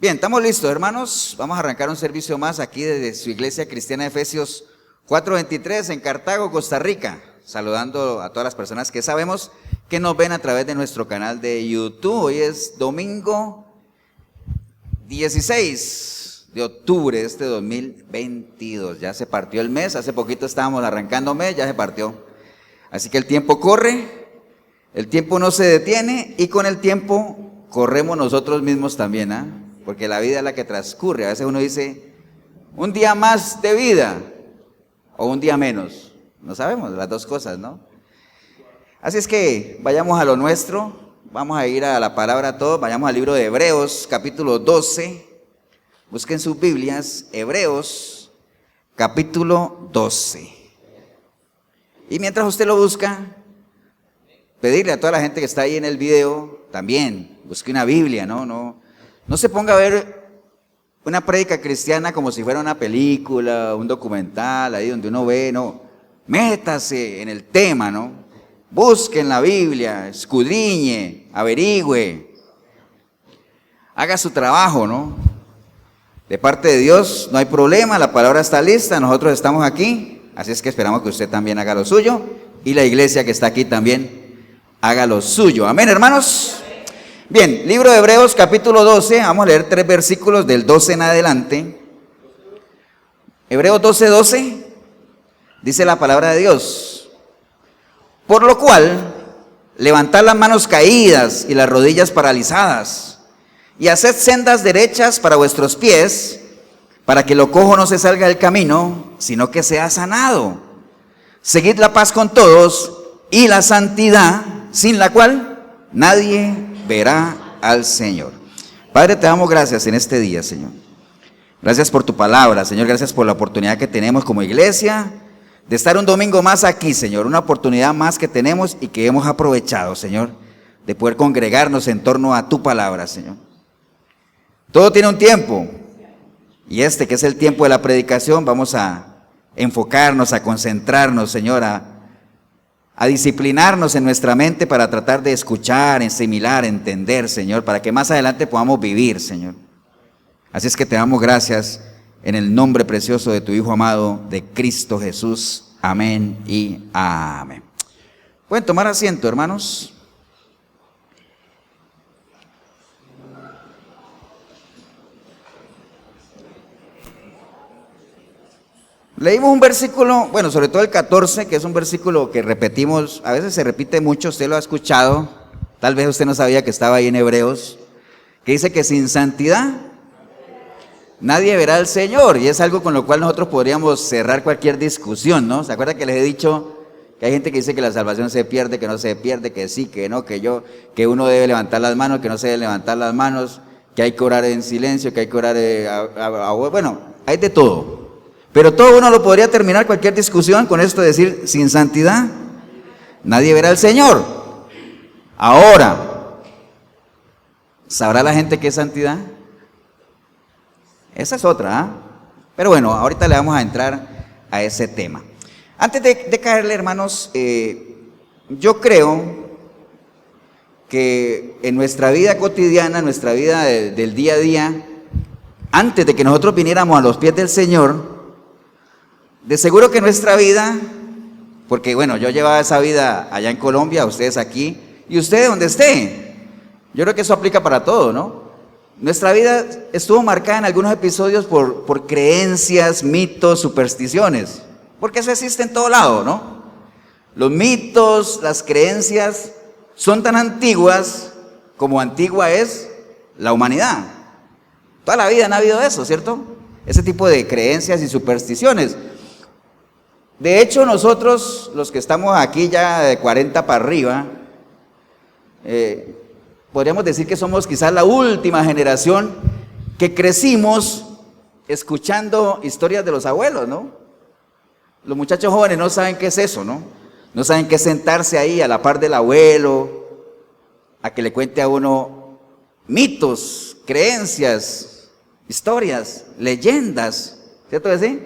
Bien, estamos listos, hermanos. Vamos a arrancar un servicio más aquí desde su iglesia cristiana Efesios 4:23 en Cartago, Costa Rica. Saludando a todas las personas que sabemos que nos ven a través de nuestro canal de YouTube. Hoy es domingo 16 de octubre de este 2022. Ya se partió el mes, hace poquito estábamos arrancando mes, ya se partió. Así que el tiempo corre, el tiempo no se detiene y con el tiempo corremos nosotros mismos también, ¿ah? Porque la vida es la que transcurre. A veces uno dice, un día más de vida o un día menos. No sabemos, las dos cosas, ¿no? Así es que vayamos a lo nuestro, vamos a ir a la palabra todos, vayamos al libro de Hebreos, capítulo 12. Busquen sus Biblias, Hebreos, capítulo 12. Y mientras usted lo busca, pedirle a toda la gente que está ahí en el video, también, busque una Biblia, no se ponga a ver una prédica cristiana como si fuera una película, un documental, ahí donde uno ve, no. Métase en el tema, ¿no? Busque en la Biblia, escudriñe, averigüe, haga su trabajo, ¿no? De parte de Dios no hay problema, la palabra está lista, nosotros estamos aquí, así es que esperamos que usted también haga lo suyo y la iglesia que está aquí también haga lo suyo. Amén, hermanos. Bien, libro de Hebreos capítulo 12, vamos a leer 3 versículos del 12 en adelante. Hebreos 12:12, dice la palabra de Dios: por lo cual, levantad las manos caídas y las rodillas paralizadas, y haced sendas derechas para vuestros pies, para que lo cojo no se salga del camino, sino que sea sanado. Seguid la paz con todos y la santidad, sin la cual nadie verá al Señor. Padre, te damos gracias en este día, Señor. Gracias por tu palabra, Señor. Gracias por la oportunidad que tenemos como iglesia de estar un domingo más aquí, Señor. Una oportunidad más que tenemos y que hemos aprovechado, Señor, de poder congregarnos en torno a tu palabra, Señor. Todo tiene un tiempo, y este que es el tiempo de la predicación, vamos a enfocarnos, a concentrarnos, Señor, a disciplinarnos en nuestra mente para tratar de escuchar, asimilar, entender, Señor, para que más adelante podamos vivir, Señor. Así es que te damos gracias en el nombre precioso de tu Hijo amado, de Cristo Jesús. Amén y amén. Pueden tomar asiento, hermanos. Leímos un versículo, bueno, sobre todo el 14, que es un versículo que repetimos, a veces se repite mucho, usted lo ha escuchado, tal vez usted no sabía que estaba ahí en Hebreos, que dice que sin santidad nadie verá al Señor, y es algo con lo cual nosotros podríamos cerrar cualquier discusión, ¿no? ¿Se acuerdan que les he dicho que hay gente que dice que la salvación se pierde, que no se pierde, que sí, que no, que uno debe levantar las manos, que no se debe levantar las manos, que hay que orar en silencio, que hay que orar, bueno, hay de todo. Pero todo uno lo podría terminar cualquier discusión con esto de decir, sin santidad nadie verá al Señor. Ahora, ¿sabrá la gente qué es santidad? Esa es otra, ¿ah? Pero bueno, ahorita le vamos a entrar a ese tema. Antes de caerle, hermanos, yo creo que en nuestra vida cotidiana, en nuestra vida del día a día, antes de que nosotros viniéramos a los pies del Señor, de seguro que nuestra vida, porque bueno, yo llevaba esa vida allá en Colombia, ustedes aquí, y usted donde esté, yo creo que eso aplica para todo, ¿no? Nuestra vida estuvo marcada en algunos episodios por creencias, mitos, supersticiones, porque eso existe en todo lado, ¿no? Los mitos, las creencias son tan antiguas como antigua es la humanidad. Toda la vida han habido eso, ¿cierto? Ese tipo de creencias y supersticiones. De hecho, nosotros, los que estamos aquí ya de 40 para arriba, podríamos decir que somos quizás la última generación que crecimos escuchando historias de los abuelos, ¿no? Los muchachos jóvenes no saben qué es eso, ¿no? No saben qué es sentarse ahí a la par del abuelo, a que le cuente a uno mitos, creencias, historias, leyendas, ¿cierto que sí?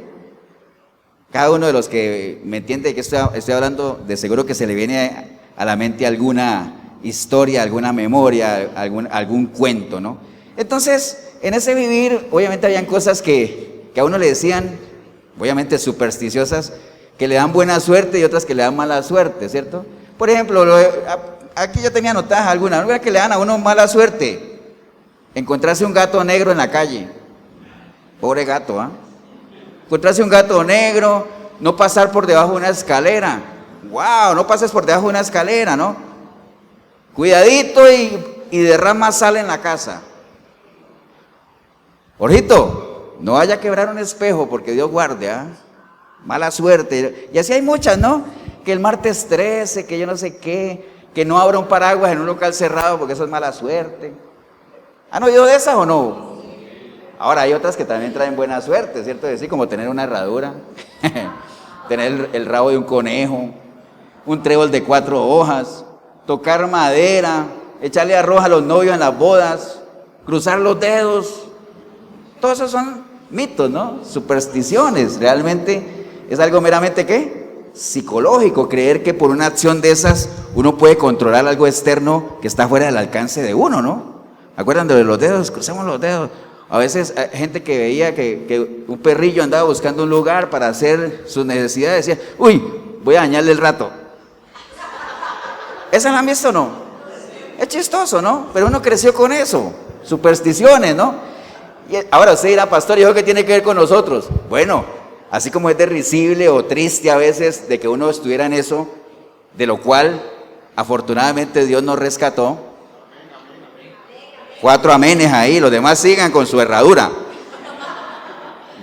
Cada uno de los que me entiende de qué estoy hablando, de seguro que se le viene a la mente alguna historia, alguna memoria, algún cuento, ¿no? Entonces, en ese vivir, obviamente habían cosas que a uno le decían, obviamente supersticiosas, que le dan buena suerte y otras que le dan mala suerte, ¿cierto? Por ejemplo, aquí yo tenía anotadas algunas que le dan a uno mala suerte. Encontrarse un gato negro en la calle. Pobre gato, ¿ah? Encontrarse un gato negro, no pasar por debajo de una escalera. ¡Wow! No pases por debajo de una escalera, ¿no? Cuidadito y derrama sal en la casa. Jorgito, no vaya a quebrar un espejo porque Dios guarde, ¿ah? Mala suerte. Y así hay muchas, ¿no? Que el martes 13, que yo no sé qué, que no abra un paraguas en un local cerrado porque eso es mala suerte. ¿Han oído de esas o no? Ahora hay otras que también traen buena suerte, ¿cierto? Decir, como tener una herradura, tener el rabo de un conejo, un trébol de 4 hojas, tocar madera, echarle arroz a los novios en las bodas, cruzar los dedos. Todos esos son mitos, ¿no? Supersticiones. Realmente es algo meramente, ¿qué? Psicológico, creer que por una acción de esas uno puede controlar algo externo que está fuera del alcance de uno, ¿no? ¿Acuerdan de los dedos? Crucemos los dedos. A veces hay gente que veía que un perrillo andaba buscando un lugar para hacer sus necesidades, decía, uy, voy a dañarle el rato. ¿Esa la han visto o no? Es chistoso, ¿no? Pero uno creció con eso, supersticiones, ¿no? Y ahora usted dirá, pastor, ¿y eso qué tiene que ver con nosotros? Bueno, así como es de risible o triste a veces de que uno estuviera en eso, de lo cual afortunadamente Dios nos rescató. 4 amenes ahí, los demás sigan con su herradura.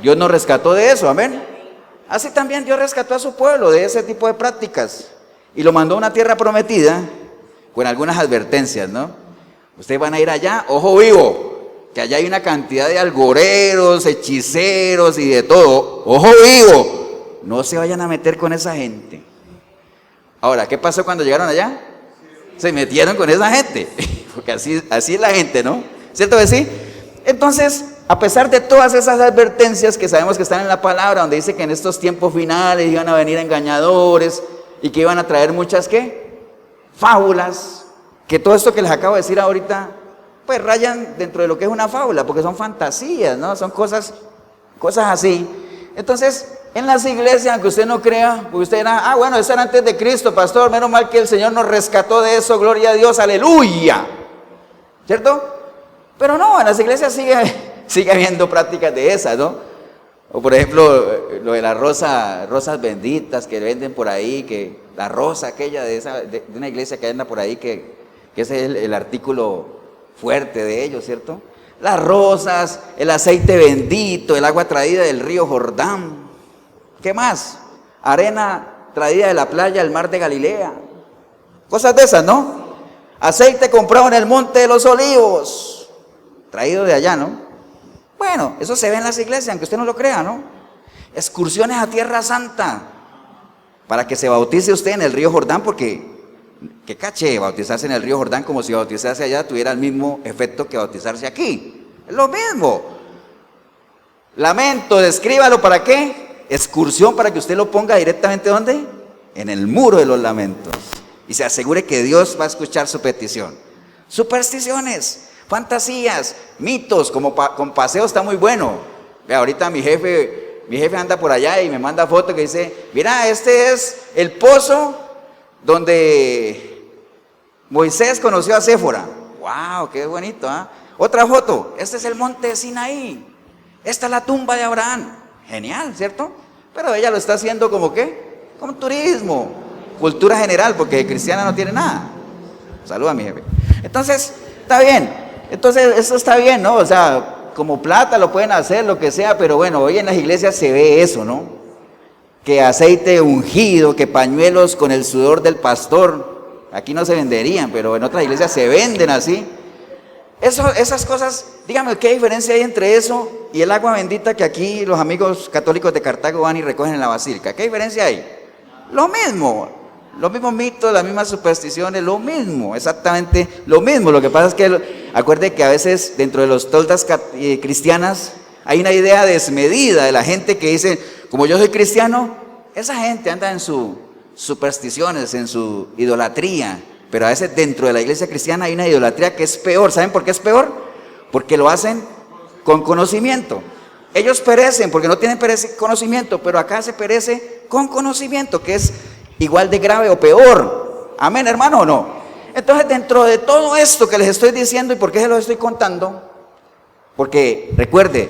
Dios nos rescató de eso, amén. Así también Dios rescató a su pueblo de ese tipo de prácticas y lo mandó a una tierra prometida con algunas advertencias, ¿no? Ustedes van a ir allá, ojo vivo, que allá hay una cantidad de algoreros, hechiceros y de todo. Ojo vivo, no se vayan a meter con esa gente. Ahora, ¿qué pasó cuando llegaron allá? Se metieron con esa gente, porque así es la gente, ¿no? ¿Cierto que sí? Entonces, a pesar de todas esas advertencias que sabemos que están en la palabra, donde dice que en estos tiempos finales iban a venir engañadores y que iban a traer muchas, ¿qué? Fábulas, que todo esto que les acabo de decir ahorita, pues rayan dentro de lo que es una fábula, porque son fantasías, ¿no? Son cosas así. Entonces, en las iglesias, aunque usted no crea, porque usted dirá, bueno, eso era antes de Cristo, pastor, menos mal que el Señor nos rescató de eso, gloria a Dios, aleluya, ¿cierto? Pero no, en las iglesias sigue habiendo prácticas de esas, ¿no? O por ejemplo, lo de las rosas benditas que venden por ahí, que la rosa aquella de una iglesia que anda por ahí, que ese es el artículo fuerte de ellos, ¿cierto? Las rosas, el aceite bendito, el agua traída del río Jordán. ¿Qué más? Arena traída de la playa del mar de Galilea. Cosas de esas, ¿no? Aceite comprado en el monte de los olivos, traído de allá, ¿no? Bueno, eso se ve en las iglesias, aunque usted no lo crea, ¿no? Excursiones a Tierra Santa, para que se bautice usted en el río Jordán, porque qué caché bautizarse en el río Jordán como si bautizarse allá tuviera el mismo efecto que bautizarse aquí. Es lo mismo. Lamento, descríbalo, ¿para qué? Excursión para que usted lo ponga directamente, ¿dónde? En el muro de los lamentos. Y se asegure que Dios va a escuchar su petición. Supersticiones, fantasías, mitos, como con paseo está muy bueno. Vea, ahorita mi jefe anda por allá y me manda foto que dice, mira, este es el pozo donde Moisés conoció a Séfora. ¡Wow! ¡Qué bonito! ¿Ah? Otra foto, este es el monte de Sinaí. Esta es la tumba de Abraham. Genial, ¿cierto? Pero ella lo está haciendo como ¿qué? Como turismo, cultura general, porque cristiana no tiene nada. Saluda a mi jefe. Entonces, está bien. Entonces, eso está bien, ¿no? O sea, como plata lo pueden hacer, lo que sea, pero bueno, hoy en las iglesias se ve eso, ¿no? Que aceite ungido, que pañuelos con el sudor del pastor. Aquí no se venderían, pero en otras iglesias se venden así. Esas cosas, dígame, ¿qué diferencia hay entre eso y el agua bendita que aquí los amigos católicos de Cartago van y recogen en la basílica? ¿Qué diferencia hay? Lo mismo, los mismos mitos, las mismas supersticiones, lo mismo, exactamente lo mismo. Lo que pasa es que, acuerde que a veces dentro de los toldas cristianas hay una idea desmedida de la gente que dice, como yo soy cristiano, esa gente anda en sus supersticiones, en su idolatría. Pero a veces dentro de la iglesia cristiana hay una idolatría que es peor. ¿Saben por qué es peor? Porque lo hacen con conocimiento. Ellos perecen porque no tienen conocimiento, pero acá se perece con conocimiento, que es igual de grave o peor. Amén, hermano, ¿o no? Entonces, dentro de todo esto que les estoy diciendo, ¿y por qué se los estoy contando? Porque, recuerde,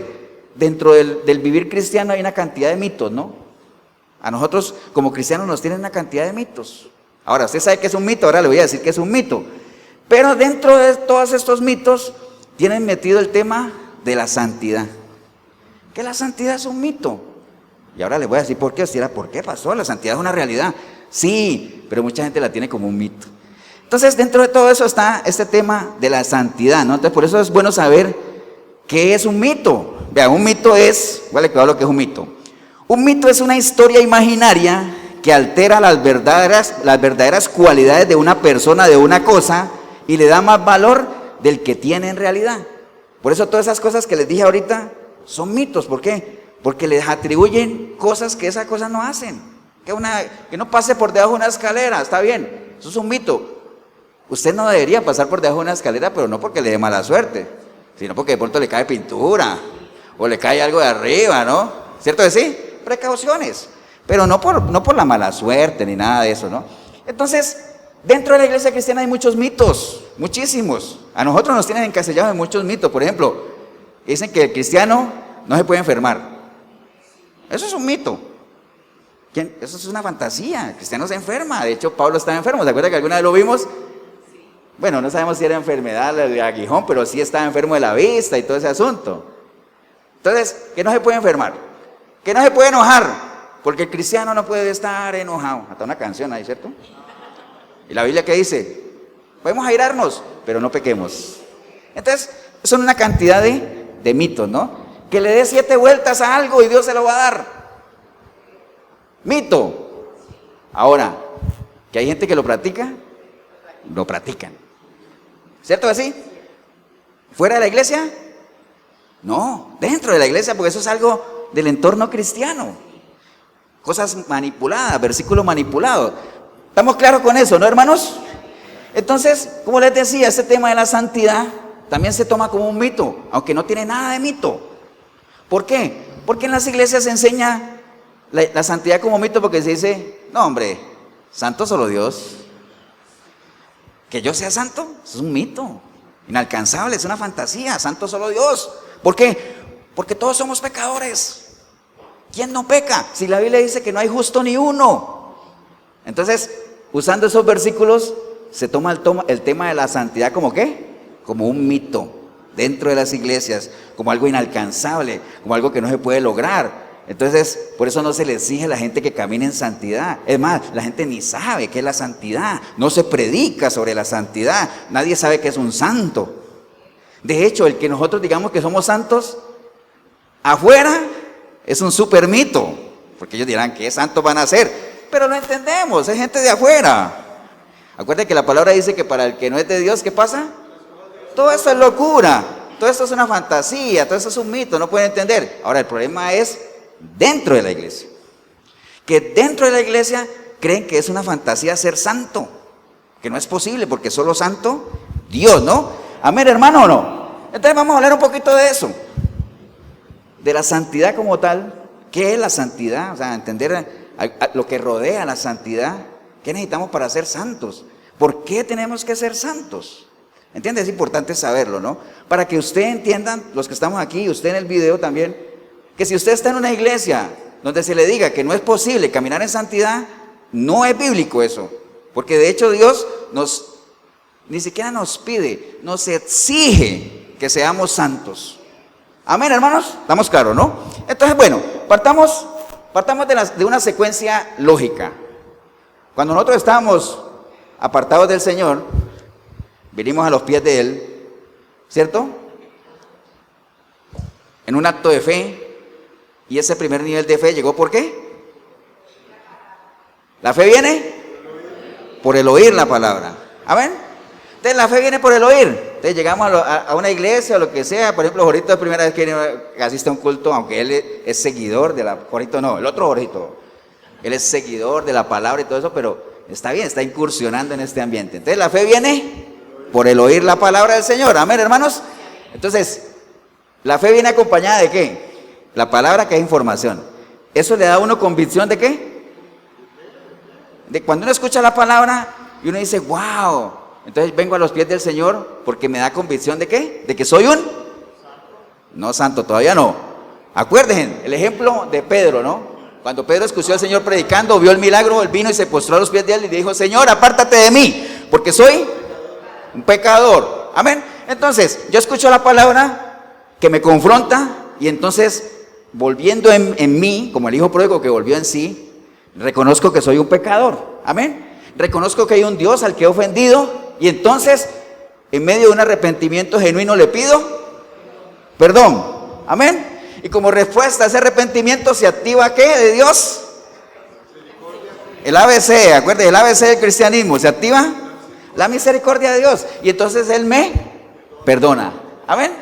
dentro del vivir cristiano hay una cantidad de mitos, ¿no? A nosotros, como cristianos, nos tienen una cantidad de mitos. Ahora, usted sabe que es un mito, ahora le voy a decir que es un mito. Pero dentro de todos estos mitos, tienen metido el tema de la santidad. Que la santidad es un mito. Y ahora les voy a decir por qué. Usted dirá, ¿por qué pasó? La santidad es una realidad. Sí, pero mucha gente la tiene como un mito. Entonces, dentro de todo eso está este tema de la santidad, ¿no? Entonces, por eso es bueno saber qué es un mito. Vea, un mito es, vale, que lo que es un mito. Un mito es una historia imaginaria que altera las verdaderas cualidades de una persona, de una cosa, y le da más valor del que tiene en realidad. Por eso todas esas cosas que les dije ahorita son mitos. ¿Por qué? Porque les atribuyen cosas que esas cosas no hacen. Que no pase por debajo de una escalera, está bien, eso es un mito. Usted no debería pasar por debajo de una escalera, pero no porque le dé mala suerte, sino porque de pronto le cae pintura o le cae algo de arriba, ¿no? ¿Cierto que sí? Precauciones, pero no por la mala suerte ni nada de eso, ¿no? Entonces, dentro de la iglesia cristiana hay muchos mitos, muchísimos. A nosotros nos tienen encasillados en muchos mitos. Por ejemplo, dicen que el cristiano no se puede enfermar. Eso es un mito. Eso es una fantasía. El cristiano se enferma. De hecho, Pablo estaba enfermo. ¿Se acuerda que alguna vez lo vimos? Bueno, no sabemos si era enfermedad de aguijón, pero sí estaba enfermo de la vista y todo ese asunto. Entonces, que no se puede enfermar, que no se puede enojar, porque el cristiano no puede estar enojado. Hasta una canción ahí, ¿cierto? Y la Biblia, ¿qué dice? Podemos airarnos, pero no pequemos. Entonces, son una cantidad de mitos, ¿no? Que le dé 7 vueltas a algo y Dios se lo va a dar. Mito. Ahora, que hay gente que lo practica, lo practican. ¿Cierto que sí? ¿Fuera de la iglesia? No, dentro de la iglesia, porque eso es algo del entorno cristiano. Cosas manipuladas, versículos manipulados. ¿Estamos claros con eso, no, hermanos? Entonces, como les decía, este tema de la santidad también se toma como un mito, aunque no tiene nada de mito. ¿Por qué? Porque en las iglesias se enseña la santidad como mito, porque se dice, no, hombre, santo solo Dios. Que yo sea santo es un mito, inalcanzable, es una fantasía. Santo solo Dios. ¿Por qué? Porque todos somos pecadores. ¿Quién no peca? Si la Biblia dice que no hay justo ni uno. Entonces, usando esos versículos, se toma el tema de la santidad como ¿qué? Como un mito dentro de las iglesias, como algo inalcanzable, como algo que no se puede lograr. Entonces, por eso no se le exige a la gente que camine en santidad. Es más, la gente ni sabe qué es la santidad. No se predica sobre la santidad. Nadie sabe qué es un santo. De hecho, el que nosotros digamos que somos santos, afuera es un super mito. Porque ellos dirán, ¿qué santos van a ser? Pero lo entendemos, es gente de afuera. Acuérdense que la palabra dice que para el que no es de Dios, ¿qué pasa? Todo esto es locura. Todo esto es una fantasía, todo esto es un mito, no pueden entender. Ahora, el problema es dentro de la iglesia, que dentro de la iglesia creen que es una fantasía ser santo, que no es posible porque solo santo Dios, ¿no? Amén, hermano, ¿o no? Entonces vamos a hablar un poquito de eso, de la santidad como tal. ¿Qué es la santidad? O sea, entender lo que rodea la santidad. ¿Qué necesitamos para ser santos? ¿Por qué tenemos que ser santos? ¿Entiende? Es importante saberlo, ¿no? Para que usted entiendan, los que estamos aquí, usted en el video también, que si usted está en una iglesia donde se le diga que no es posible caminar en santidad, no es bíblico eso. Porque de hecho Dios ni siquiera nos pide, nos exige que seamos santos. Amén, hermanos, estamos claros, ¿no? Entonces, bueno, partamos de una secuencia lógica. Cuando nosotros estábamos apartados del Señor, vinimos a los pies de Él, ¿cierto? En un acto de fe. Y ese primer nivel de fe llegó ¿por qué? ¿La fe viene? Por el oír la palabra. ¿Amén? Entonces la fe viene por el oír. Entonces llegamos a una iglesia o lo que sea. Por ejemplo, Jorito es la primera vez que asiste a un culto, aunque él es seguidor de Jorito no, el otro Jorito. Él es seguidor de la palabra y todo eso, pero está bien, está incursionando en este ambiente. Entonces la fe viene por el oír la palabra del Señor. Amén, hermanos. Entonces, La fe viene acompañada de ¿qué? La palabra, que es información. Eso le da a uno convicción de ¿qué? De cuando uno escucha la palabra y uno dice, wow, entonces vengo a los pies del Señor porque me da convicción de ¿qué? De que soy un no santo, todavía no. Acuérdense, el ejemplo de Pedro, ¿no? Cuando Pedro escuchó al Señor predicando, vio el milagro, él vino y se postró a los pies de él y le dijo, Señor, apártate de mí, porque soy un pecador. Amén. Entonces, yo escucho la palabra que me confronta y entonces, volviendo en mí, como el hijo pródigo que volvió en sí, reconozco que soy un pecador. Amén. Reconozco que hay un Dios al que he ofendido y entonces, en medio de un arrepentimiento genuino, le pido perdón. Amén. Y como respuesta a ese arrepentimiento se activa ¿qué? De Dios. El ABC, acuérdense, el ABC del cristianismo, se activa la misericordia de Dios. Y entonces Él me perdona. Amén.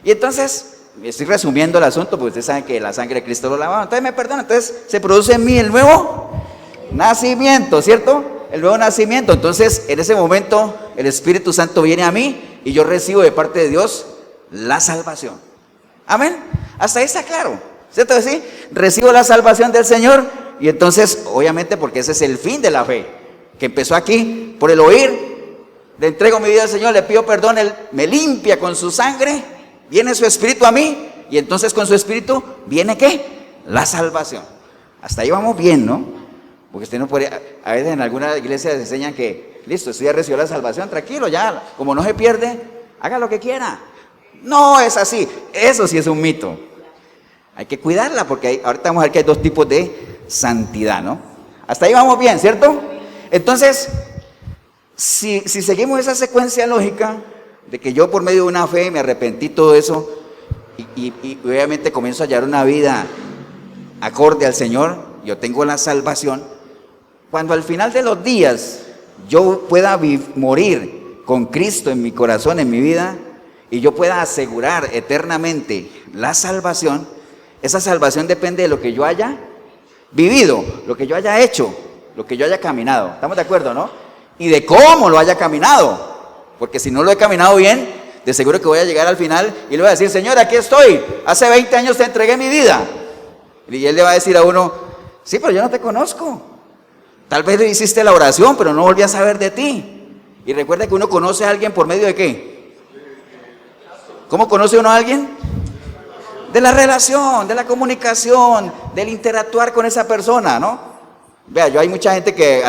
Y entonces, estoy resumiendo el asunto, porque ustedes saben que la sangre de Cristo lo lavaba. Entonces me perdona. Entonces se produce en mí el nuevo nacimiento, ¿cierto? El nuevo nacimiento. Entonces en ese momento el Espíritu Santo viene a mí y yo recibo de parte de Dios la salvación. Amén. Hasta ahí está claro, ¿cierto que sí? Recibo la salvación del Señor y entonces, obviamente, porque ese es el fin de la fe, que empezó aquí, por el oír, le entrego mi vida al Señor, le pido perdón, Él me limpia con su sangre, viene su Espíritu a mí y entonces con su Espíritu viene ¿qué? La salvación. Hasta ahí vamos bien, ¿no? Porque usted no puede, a veces en algunas iglesias enseñan que, listo, usted ya recibió la salvación, tranquilo, ya, como no se pierde, haga lo que quiera. No es así, eso sí es un mito. Hay que cuidarla porque ahorita vamos a ver que hay dos tipos de santidad, ¿no? Hasta ahí vamos bien, ¿cierto? Entonces, si seguimos esa secuencia lógica de que yo por medio de una fe me arrepentí todo eso y obviamente comienzo a hallar una vida acorde al Señor, yo tengo la salvación, cuando al final de los días yo pueda morir con Cristo en mi corazón, en mi vida, y yo pueda asegurar eternamente la salvación, esa salvación depende de lo que yo haya vivido, lo que yo haya hecho, lo que yo haya caminado. ¿Estamos de acuerdo, no? Y de cómo lo haya caminado, porque si no lo he caminado bien, de seguro que voy a llegar al final y le voy a decir, Señor, aquí estoy, hace 20 años te entregué mi vida. Y Él le va a decir a uno, sí, pero yo no te conozco. Tal vez le hiciste la oración, pero no volví a saber de ti. Y recuerda que uno conoce a alguien por medio de ¿qué? ¿Cómo conoce uno a alguien? De la relación, de la comunicación, del interactuar con esa persona, ¿no? Vea, hay mucha gente que,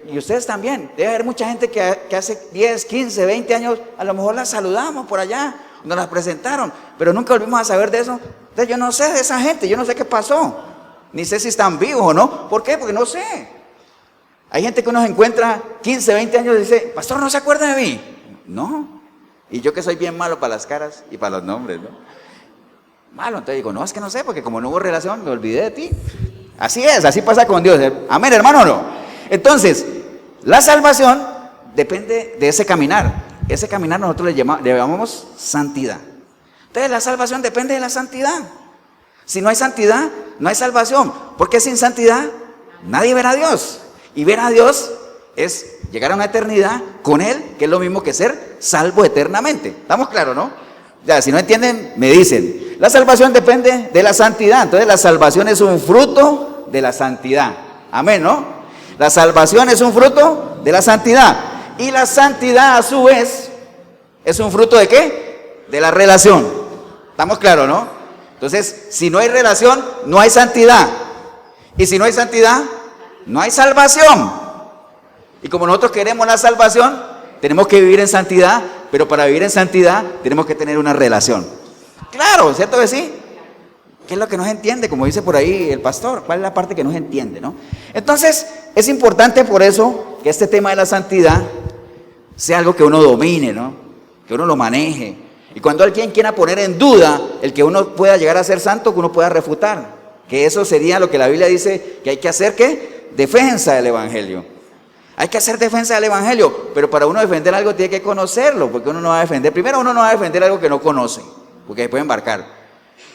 y ustedes también, debe haber mucha gente que hace 10, 15, 20 años, a lo mejor la saludamos por allá, nos la presentaron, pero nunca volvimos a saber de eso. Entonces yo no sé de esa gente, yo no sé qué pasó, ni sé si están vivos o no. ¿Por qué? Porque no sé. Hay gente que uno se encuentra 15, 20 años y dice, pastor, ¿no se acuerda de mí? No. Y yo que soy bien malo para las caras y para los nombres, ¿no? Malo, entonces digo, no, es que no sé, porque como no hubo relación, me olvidé de ti. Así es, así pasa con Dios. Amén, hermano, ¿no? Entonces, la salvación depende de ese caminar. Ese caminar nosotros le llamamos santidad. Entonces, la salvación depende de la santidad. Si no hay santidad, no hay salvación. Porque sin santidad, nadie verá a Dios. Y ver a Dios es llegar a una eternidad con Él, que es lo mismo que ser salvo eternamente. ¿Estamos claros, no? Ya, si no entienden, me dicen. La salvación depende de la santidad. Entonces la salvación es un fruto de la santidad. Amén, ¿no? La salvación es un fruto de la santidad. Y la santidad a su vez es un fruto de ¿qué? De la relación. ¿Estamos claros, no? Entonces, si no hay relación, no hay santidad. Y si no hay santidad, no hay salvación. Y como nosotros queremos la salvación, tenemos que vivir en santidad, pero para vivir en santidad tenemos que tener una relación. Claro, ¿cierto que sí? ¿Qué es lo que no se entiende? Como dice por ahí el pastor, ¿cuál es la parte que no se entiende, no? Entonces, es importante por eso que este tema de la santidad sea algo que uno domine, ¿no? Que uno lo maneje. Y cuando alguien quiera poner en duda el que uno pueda llegar a ser santo, que uno pueda refutar. Que eso sería lo que la Biblia dice que hay que hacer, ¿qué? Defensa del Evangelio. Hay que hacer defensa del Evangelio, pero para uno defender algo tiene que conocerlo, porque uno no va a defender. Primero, uno no va a defender algo que no conoce, porque se puede embarcar.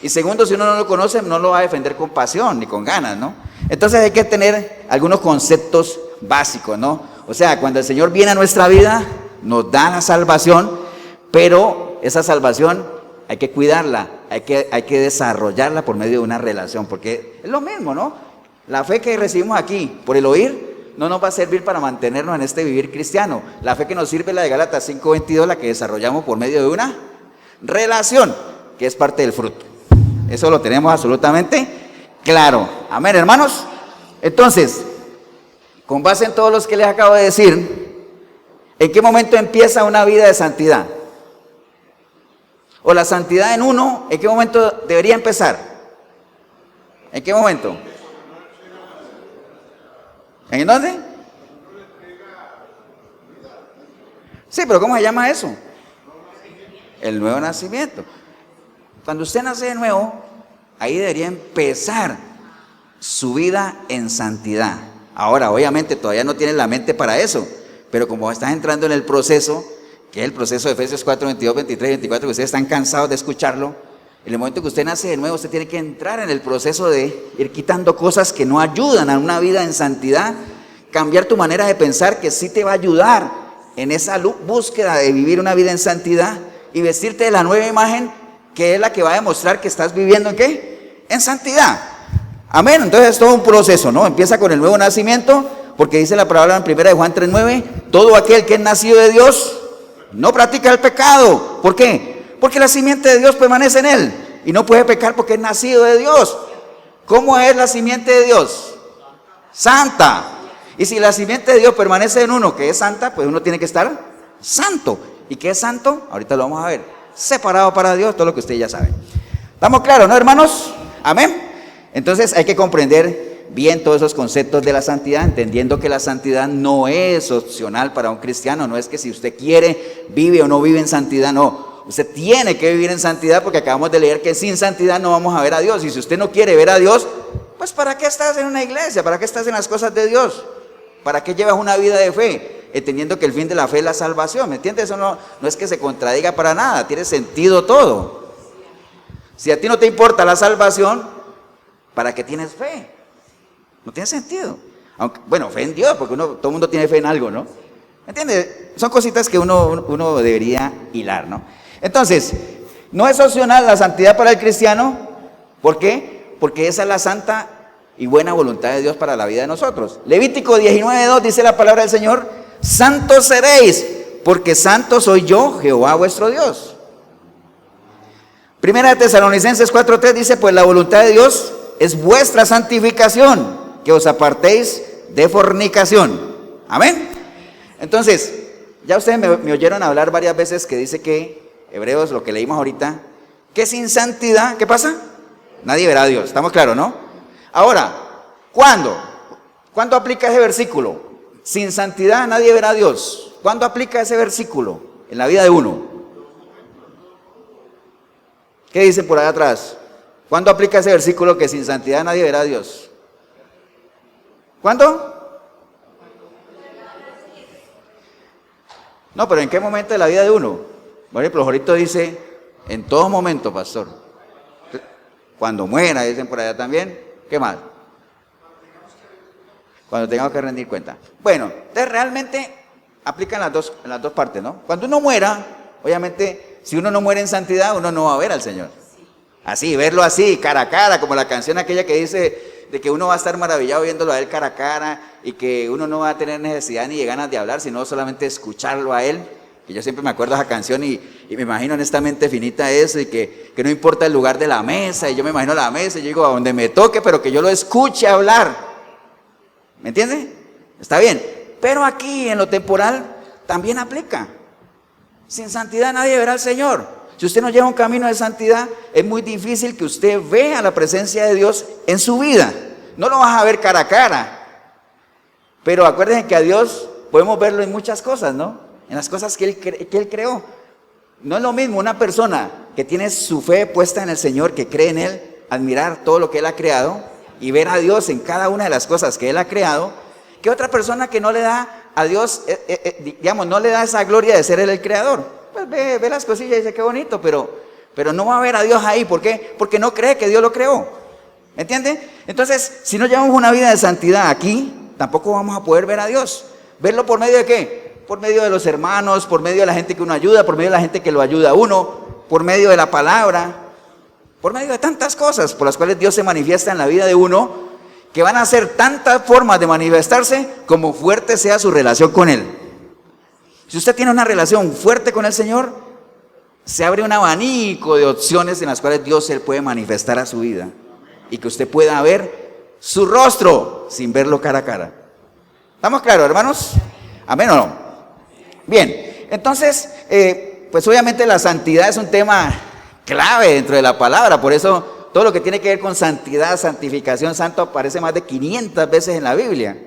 Y segundo, si uno no lo conoce, no lo va a defender con pasión ni con ganas, ¿no? Entonces hay que tener algunos conceptos básicos, ¿no? O sea, cuando el Señor viene a nuestra vida, nos da la salvación, pero esa salvación Hay que cuidarla, hay que desarrollarla por medio de una relación, porque es lo mismo, ¿no? La fe que recibimos aquí por el oír no nos va a servir para mantenernos en este vivir cristiano. La fe que nos sirve es la de Gálatas 5:22, la que desarrollamos por medio de una relación, que es parte del fruto. Eso lo tenemos absolutamente claro. Amén, hermanos. Entonces, con base en todos los que les acabo de decir, ¿en qué momento empieza una vida de santidad? O la santidad en uno, ¿en qué momento debería empezar? ¿En qué momento? ¿En dónde? Sí, pero ¿cómo se llama eso? El nuevo nacimiento. Cuando usted nace de nuevo, ahí debería empezar su vida en santidad. Ahora, obviamente, todavía no tiene la mente para eso, pero como estás entrando en el proceso, que es el proceso de Efesios 4, 22, 23, 24, que ustedes están cansados de escucharlo, en el momento que usted nace de nuevo, usted tiene que entrar en el proceso de ir quitando cosas que no ayudan a una vida en santidad, cambiar tu manera de pensar, que sí te va a ayudar en esa búsqueda de vivir una vida en santidad, y vestirte de la nueva imagen, que es la que va a demostrar que estás viviendo ¿en qué? En santidad. Amén. Entonces es todo un proceso, ¿no? Empieza con el nuevo nacimiento, porque dice la palabra en 1 de Juan 3:9, todo aquel que es nacido de Dios no practica el pecado. ¿Por qué? Porque la simiente de Dios permanece en él y no puede pecar porque es nacido de Dios. ¿Cómo es la simiente de Dios? Santa. Y si la simiente de Dios permanece en uno que es santa, pues uno tiene que estar santo. ¿Y qué es santo? Ahorita lo vamos a ver. Separado para Dios, todo lo que ustedes ya saben. ¿Estamos claros, no, hermanos? Amén. Entonces hay que comprender bien todos esos conceptos de la santidad, entendiendo que la santidad no es opcional para un cristiano. No es que si usted quiere, vive o no vive en santidad, no. Usted tiene que vivir en santidad, porque acabamos de leer que sin santidad no vamos a ver a Dios. Y si usted no quiere ver a Dios, pues ¿para qué estás en una iglesia? ¿Para qué estás en las cosas de Dios? ¿Para qué llevas una vida de fe? Entendiendo que el fin de la fe es la salvación, ¿me entiendes? Eso no es que se contradiga para nada, tiene sentido todo. Si a ti no te importa la salvación, ¿para qué tienes fe? No tiene sentido. Aunque, bueno, fe en Dios, porque todo el mundo tiene fe en algo, ¿no? ¿Me entiendes? Son cositas que uno debería hilar, ¿no? Entonces, no es opcional la santidad para el cristiano. ¿Por qué? Porque esa es la santa y buena voluntad de Dios para la vida de nosotros. Levítico 19:2 dice la palabra del Señor: santos seréis, porque santo soy yo, Jehová vuestro Dios. Primera de Tesalonicenses 4:3 dice: pues la voluntad de Dios es vuestra santificación, que os apartéis de fornicación. Amén. Entonces, ya ustedes me oyeron hablar varias veces que dice que Hebreos, lo que leímos ahorita, que sin santidad, ¿qué pasa? Nadie verá a Dios. ¿Estamos claros, no? Ahora, ¿cuándo aplica ese versículo? Sin santidad nadie verá a Dios. ¿Cuándo aplica ese versículo en la vida de uno? ¿Qué dicen por allá atrás? ¿Cuándo aplica ese versículo que sin santidad nadie verá a Dios? ¿Cuándo? No, pero ¿en qué momento de la vida de uno? Por ejemplo, Jorito dice, en todo momento, pastor. Cuando muera, dicen por allá también. ¿Qué más? Cuando tengamos que rendir cuenta. Bueno, entonces realmente aplica en las dos partes, ¿no? Cuando uno muera, obviamente, si uno no muere en santidad, uno no va a ver al Señor. Así, verlo así, cara a cara, como la canción aquella que dice de que uno va a estar maravillado viéndolo a él cara a cara y que uno no va a tener necesidad ni de ganas de hablar, sino solamente escucharlo a él. Que yo siempre me acuerdo de esa canción y me imagino honestamente finita eso, y que no importa el lugar de la mesa, y yo me imagino la mesa y yo digo a donde me toque, pero que yo lo escuche hablar. ¿Me entiende? Está bien. Pero aquí en lo temporal también aplica. Sin santidad nadie verá al Señor. Si usted no lleva un camino de santidad, es muy difícil que usted vea la presencia de Dios en su vida. No lo vas a ver cara a cara. Pero acuérdense que a Dios podemos verlo en muchas cosas, ¿no? En las cosas que Él creó. No es lo mismo una persona que tiene su fe puesta en el Señor, que cree en Él, admirar todo lo que Él ha creado y ver a Dios en cada una de las cosas que Él ha creado, que otra persona que no le da a Dios, digamos, no le da esa gloria de ser Él el creador. Pues ve las cosillas y dice qué bonito, pero no va a ver a Dios ahí. ¿Por qué? Porque no cree que Dios lo creó. ¿Me entiende? Entonces, si no llevamos una vida de santidad aquí, tampoco vamos a poder ver a Dios. ¿Verlo por medio de qué? Por medio de los hermanos, por medio de la gente que uno ayuda, por medio de la gente que lo ayuda a uno. por medio de la palabra, por medio de tantas cosas por las cuales Dios se manifiesta en la vida de uno, que van a ser tantas formas de manifestarse como fuerte sea su relación con Él. Si usted tiene una relación fuerte con el Señor, se abre un abanico de opciones en las cuales Dios se puede manifestar a su vida y que usted pueda ver su rostro sin verlo cara a cara. ¿Estamos claros, hermanos? ¿Amén o no? Bien, entonces, pues obviamente la santidad es un tema clave dentro de la palabra, por eso todo lo que tiene que ver con santidad, santificación, santo aparece más de 500 veces en la Biblia,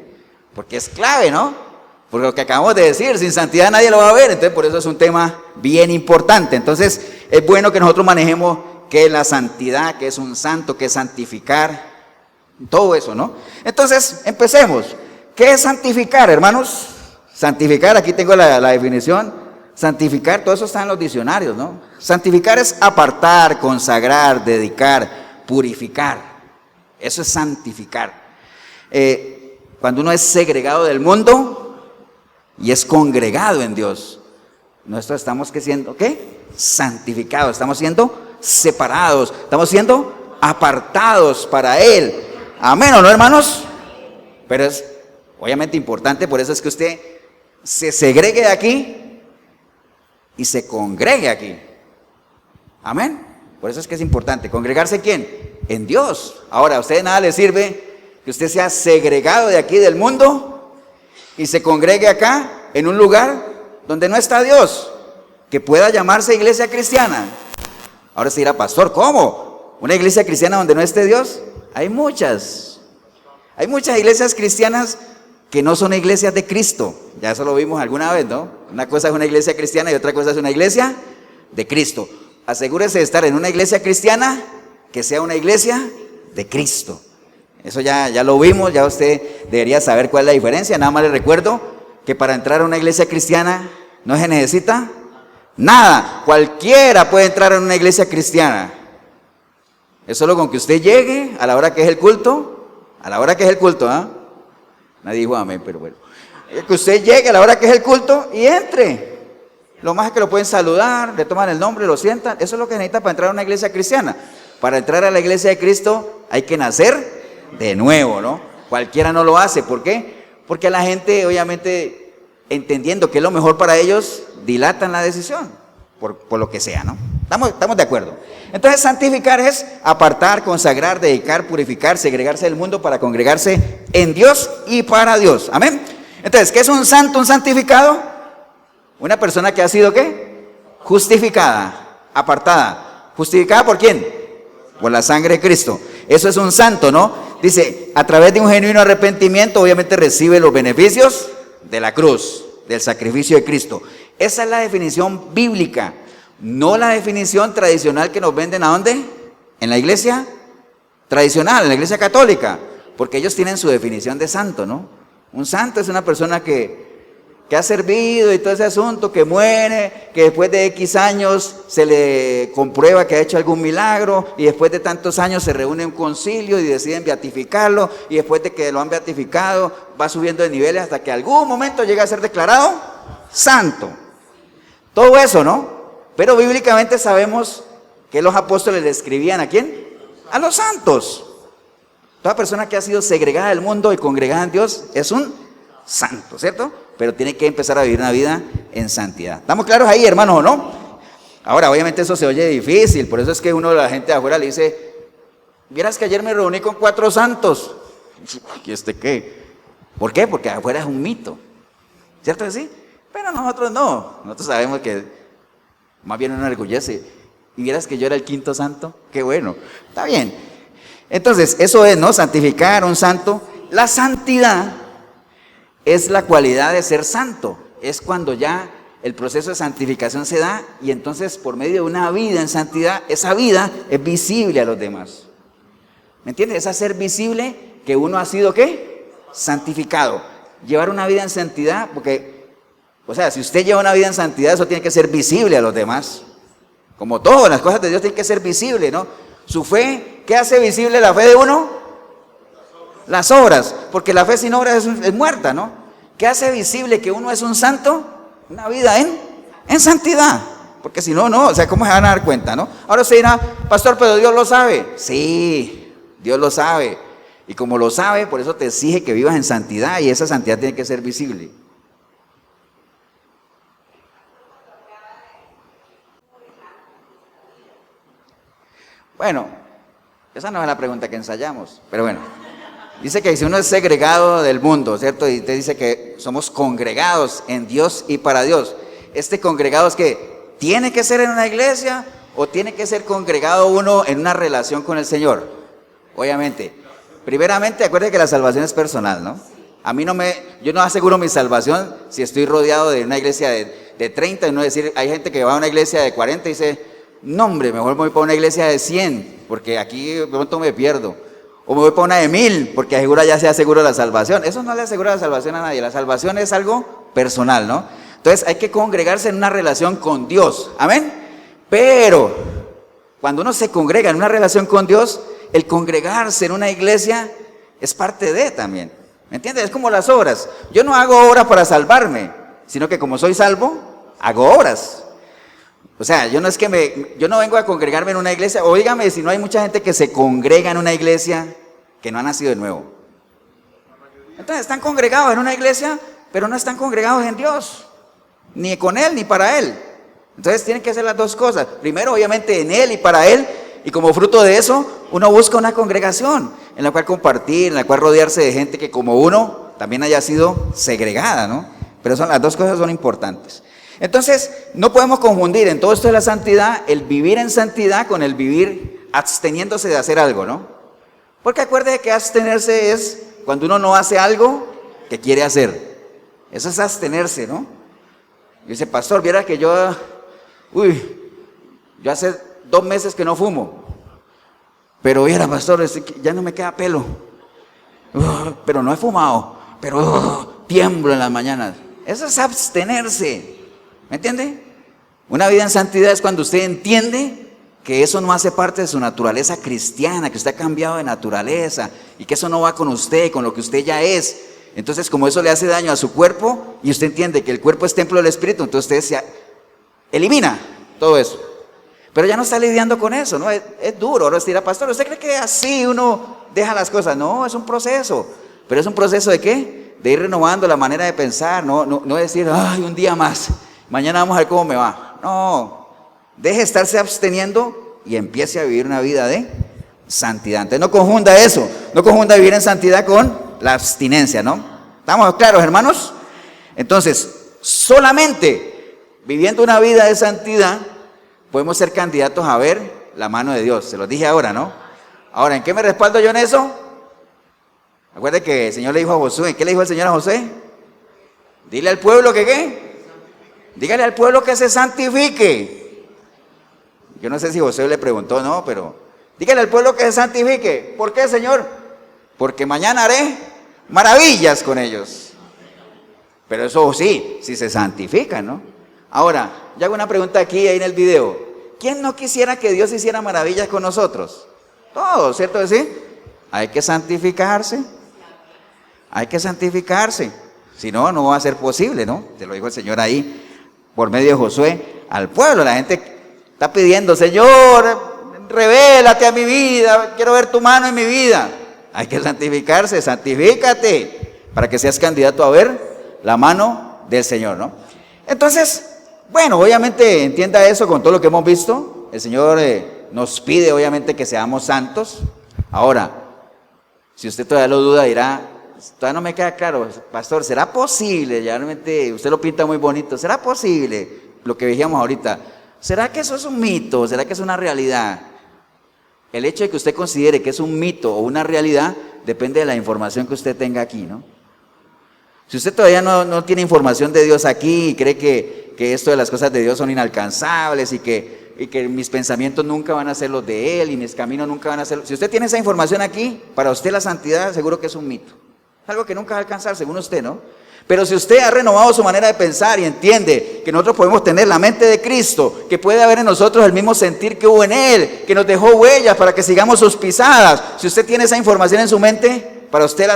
porque es clave, ¿no? Porque lo que acabamos de decir, sin santidad nadie lo va a ver, entonces por eso es un tema bien importante. Entonces es bueno que nosotros manejemos qué es la santidad, qué es un santo, qué es santificar, todo eso, ¿no? Entonces empecemos. ¿Qué es santificar, hermanos? Santificar, aquí tengo la definición. Santificar, todo eso está en los diccionarios, ¿no? Santificar es apartar, consagrar, dedicar, purificar. Eso es santificar. Cuando uno es segregado del mundo y es congregado en Dios, nosotros estamos siendo, ¿qué? Santificados, estamos siendo separados, estamos siendo apartados para Él. Amén, ¿o no, hermanos? Pero es obviamente importante, por eso es que usted se segregue de aquí y se congregue aquí. Amén. Por eso es que es importante. ¿Congregarse quién? En Dios. Ahora, a usted de nada le sirve que usted sea segregado de aquí del mundo y se congregue acá en un lugar donde no está Dios, que pueda llamarse iglesia cristiana. Ahora se dirá, pastor, ¿cómo? ¿Una iglesia cristiana donde no esté Dios? Hay muchas. Hay muchas iglesias cristianas que no son iglesias de Cristo. Ya eso lo vimos alguna vez, ¿no? Una cosa es una iglesia cristiana y otra cosa es una iglesia de Cristo. Asegúrese de estar en una iglesia cristiana que sea una iglesia de Cristo. Eso ya lo vimos, ya usted debería saber cuál es la diferencia. Nada más le recuerdo que para entrar a una iglesia cristiana no se necesita nada. Cualquiera puede entrar en una iglesia cristiana. Es solo con que usted llegue a la hora que es el culto, ¿ah? Nadie dijo amén, pero bueno. Que usted llegue a la hora que es el culto y entre. Lo más es que lo pueden saludar, le toman el nombre, lo sientan. Eso es lo que necesita para entrar a una iglesia cristiana. Para entrar a la iglesia de Cristo hay que nacer de nuevo, ¿no? Cualquiera no lo hace. ¿Por qué? Porque a la gente, obviamente, entendiendo que es lo mejor para ellos, dilatan la decisión, por lo que sea, ¿no? Estamos de acuerdo. Entonces, santificar es apartar, consagrar, dedicar, purificar, segregarse del mundo para congregarse en Dios y para Dios. Amén. Entonces, ¿qué es un santo, un santificado? Una persona que ha sido, ¿qué? Justificada, apartada. ¿Justificada por quién? Por la sangre de Cristo. Eso es un santo, ¿no? Dice, a través de un genuino arrepentimiento, obviamente recibe los beneficios de la cruz, del sacrificio de Cristo. Esa es la definición bíblica. No la definición tradicional que nos venden, ¿a dónde? En la iglesia tradicional, en la iglesia católica, porque ellos tienen su definición de santo, ¿no? Un santo es una persona que ha servido y todo ese asunto, que muere, que después de X años se le comprueba que ha hecho algún milagro y después de tantos años se reúne un concilio y deciden beatificarlo y después de que lo han beatificado va subiendo de niveles hasta que algún momento llega a ser declarado santo. Todo eso, ¿no? Pero bíblicamente sabemos que los apóstoles le escribían ¿a quién? A los santos. Toda persona que ha sido segregada del mundo y congregada en Dios es un santo, ¿cierto? Pero tiene que empezar a vivir una vida en santidad. ¿Estamos claros ahí, hermanos, o no? Ahora, obviamente eso se oye difícil, por eso es que uno de la gente de afuera le dice, vieras que ayer me reuní con 4 santos. ¿Y este qué? ¿Por qué? Porque afuera es un mito, ¿cierto que sí? Pero nosotros no, nosotros sabemos que más bien uno enorgullece. Y vieras que yo era el 5.º santo, qué bueno, está bien. Entonces, eso es, ¿no? Santificar, un santo. La santidad es la cualidad de ser santo. Es cuando ya el proceso de santificación se da y entonces por medio de una vida en santidad, esa vida es visible a los demás. ¿Me entiendes? Es hacer visible que uno ha sido, ¿qué? Santificado. Llevar una vida en santidad, porque, o sea, si usted lleva una vida en santidad, eso tiene que ser visible a los demás. Como todo, las cosas de Dios tienen que ser visibles, ¿no? Su fe, ¿qué hace visible la fe de uno? Las obras, porque la fe sin obras es muerta, ¿no? ¿Qué hace visible que uno es un santo? Una vida en santidad. porque si no, no, o sea, ¿cómo se van a dar cuenta, no? Ahora usted dirá, pastor, pero Dios lo sabe. Sí, Dios lo sabe. Y como lo sabe, por eso te exige que vivas en santidad, y esa santidad tiene que ser visible. Bueno, esa no es la pregunta que ensayamos, pero bueno. Dice que si uno es segregado del mundo, ¿cierto? Y te dice que somos congregados en Dios y para Dios. Este congregado es que tiene que ser en una iglesia o tiene que ser congregado uno en una relación con el Señor. Obviamente. Primeramente, acuérdate que la salvación es personal, ¿no? Yo no aseguro mi salvación si estoy rodeado de una iglesia de 30, y no decir, hay gente que va a una iglesia de 40 y dice, no hombre, mejor me voy para una iglesia de 100, porque aquí de pronto me pierdo. O me voy para una de 1000, porque asegura ya se asegura la salvación. Eso no le asegura la salvación a nadie. La salvación es algo personal, ¿no? Entonces hay que congregarse en una relación con Dios. Amén. Pero cuando uno se congrega en una relación con Dios, el congregarse en una iglesia es parte de también. ¿Me entiendes? Es como las obras. Yo no hago obras para salvarme, sino que como soy salvo, hago obras. O sea, yo no vengo a congregarme en una iglesia. Óigame, si no hay mucha gente que se congrega en una iglesia que no ha nacido de nuevo. Entonces están congregados en una iglesia, pero no están congregados en Dios, ni con Él, ni para Él. Entonces tienen que hacer las dos cosas. Primero, obviamente, en Él y para Él. Y como fruto de eso, uno busca una congregación en la cual compartir, en la cual rodearse de gente que como uno también haya sido segregada, ¿no? Pero las dos cosas son importantes. Entonces, no podemos confundir en todo esto de la santidad, el vivir en santidad con el vivir absteniéndose de hacer algo, ¿no? Porque acuérdate que abstenerse es cuando uno no hace algo que quiere hacer. Eso es abstenerse, ¿no? Y dice, pastor, viera que yo hace 2 meses que no fumo. Pero viera, pastor, ya no me queda pelo. Pero no he fumado, pero tiemblo en las mañanas. Eso es abstenerse. ¿Me entiende? Una vida en santidad es cuando usted entiende que eso no hace parte de su naturaleza cristiana, que usted ha cambiado de naturaleza y que eso no va con usted, con lo que usted ya es. Entonces, como eso le hace daño a su cuerpo y usted entiende que el cuerpo es templo del Espíritu, entonces usted se elimina todo eso. Pero ya no está lidiando con eso, ¿no? Es duro. Ahora usted dirá, pastor, ¿usted cree que así uno deja las cosas? No, es un proceso. ¿Pero es un proceso de qué? De ir renovando la manera de pensar, no decir, ay, un día más. Mañana vamos a ver cómo me va. No, deje de estarse absteniendo y empiece a vivir una vida de santidad. Entonces no confunda eso, no confunda vivir en santidad con la abstinencia, ¿no? ¿Estamos claros, hermanos? Entonces, solamente viviendo una vida de santidad podemos ser candidatos a ver la mano de Dios. Se los dije ahora, ¿no? Ahora, ¿en qué me respaldo yo en eso? Acuérdate que el Señor le dijo a Josué, ¿qué le dijo el Señor a José? Dile al pueblo que ¿qué? Dígale al pueblo que se santifique. Yo no sé si José le preguntó, no, pero dígale al pueblo que se santifique. ¿Por qué, Señor? Porque mañana haré maravillas con ellos. Pero eso sí, si se santifican, ¿no? Ahora, yo hago una pregunta aquí en el video. ¿Quién no quisiera que Dios hiciera maravillas con nosotros? Todos, ¿cierto que sí? Hay que santificarse. Hay que santificarse. Si no, no va a ser posible, ¿no? Te lo dijo el Señor ahí, por medio de Josué, al pueblo. La gente está pidiendo, Señor, revélate a mi vida, quiero ver tu mano en mi vida. Hay que santificarse, santifícate, para que seas candidato a ver la mano del Señor, ¿no? Entonces, bueno, obviamente entienda eso con todo lo que hemos visto. El Señor nos pide, obviamente, que seamos santos. Ahora, si usted todavía lo duda, dirá, todavía no me queda claro, pastor, ¿será posible? Ya realmente usted lo pinta muy bonito. ¿Será posible lo que veíamos ahorita? ¿Será que eso es un mito? ¿Será que es una realidad? El hecho de que usted considere que es un mito o una realidad depende de la información que usted tenga aquí, ¿no? Si usted todavía no tiene información de Dios aquí y cree que esto de las cosas de Dios son inalcanzables y que mis pensamientos nunca van a ser los de Él y mis caminos nunca van a ser... Si usted tiene esa información aquí, para usted la santidad seguro que es un mito. Es algo que nunca va a alcanzar, según usted, ¿no? Pero si usted ha renovado su manera de pensar y entiende que nosotros podemos tener la mente de Cristo, que puede haber en nosotros el mismo sentir que hubo en Él, que nos dejó huellas para que sigamos sus pisadas, si usted tiene esa información en su mente, para usted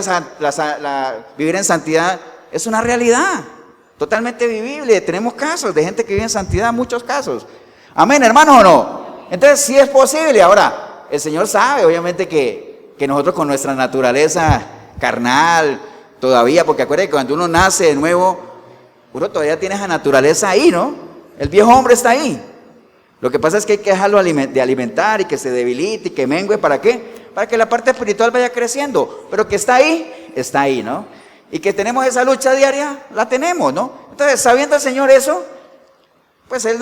vivir en santidad es una realidad. totalmente vivible. Tenemos casos de gente que vive en santidad, muchos casos. Amén, hermanos, ¿o no? Entonces sí es posible. Ahora, el Señor sabe, obviamente, que nosotros con nuestra naturaleza carnal, todavía, porque acuérdense que cuando uno nace de nuevo, uno todavía tiene esa naturaleza ahí, ¿no? El viejo hombre está ahí. Lo que pasa es que hay que dejarlo de alimentar y que se debilite y que mengue. ¿Para qué? Para que la parte espiritual vaya creciendo. Pero que está ahí, ¿no? Y que tenemos esa lucha diaria, la tenemos, ¿no? Entonces, sabiendo el Señor eso, pues Él,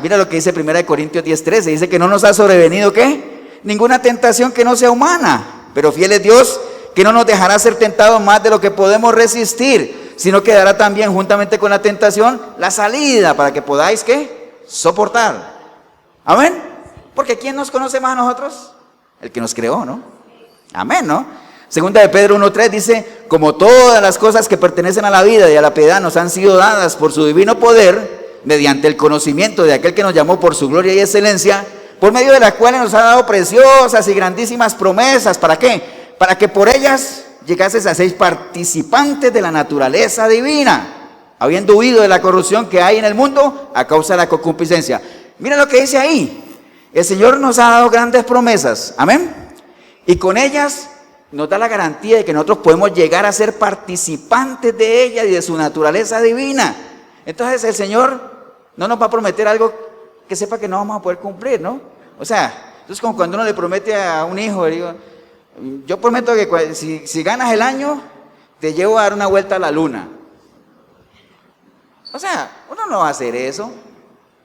mira lo que dice 1 Corintios 10:13, dice que no nos ha sobrevenido, ¿qué? Ninguna tentación que no sea humana, pero fiel es Dios, que no nos dejará ser tentados más de lo que podemos resistir, sino que dará también juntamente con la tentación la salida para que podáis, ¿qué? Soportar. Amén. Porque ¿quién nos conoce más a nosotros? El que nos creó, ¿no? Amén, ¿no? Segunda de Pedro 1:3 dice, como todas las cosas que pertenecen a la vida y a la piedad nos han sido dadas por su divino poder, mediante el conocimiento de aquel que nos llamó por su gloria y excelencia, por medio de la cual nos ha dado preciosas y grandísimas promesas. ¿Para qué? Para que por ellas llegases a ser participantes de la naturaleza divina, habiendo huido de la corrupción que hay en el mundo a causa de la concupiscencia. Mira lo que dice ahí. El Señor nos ha dado grandes promesas, amén, y con ellas nos da la garantía de que nosotros podemos llegar a ser participantes de ella y de su naturaleza divina. Entonces el Señor no nos va a prometer algo que sepa que no vamos a poder cumplir, ¿no? O sea, entonces como cuando uno le promete a un hijo, le digo, yo prometo que si ganas el año, te llevo a dar una vuelta a la luna. O sea, uno no va a hacer eso.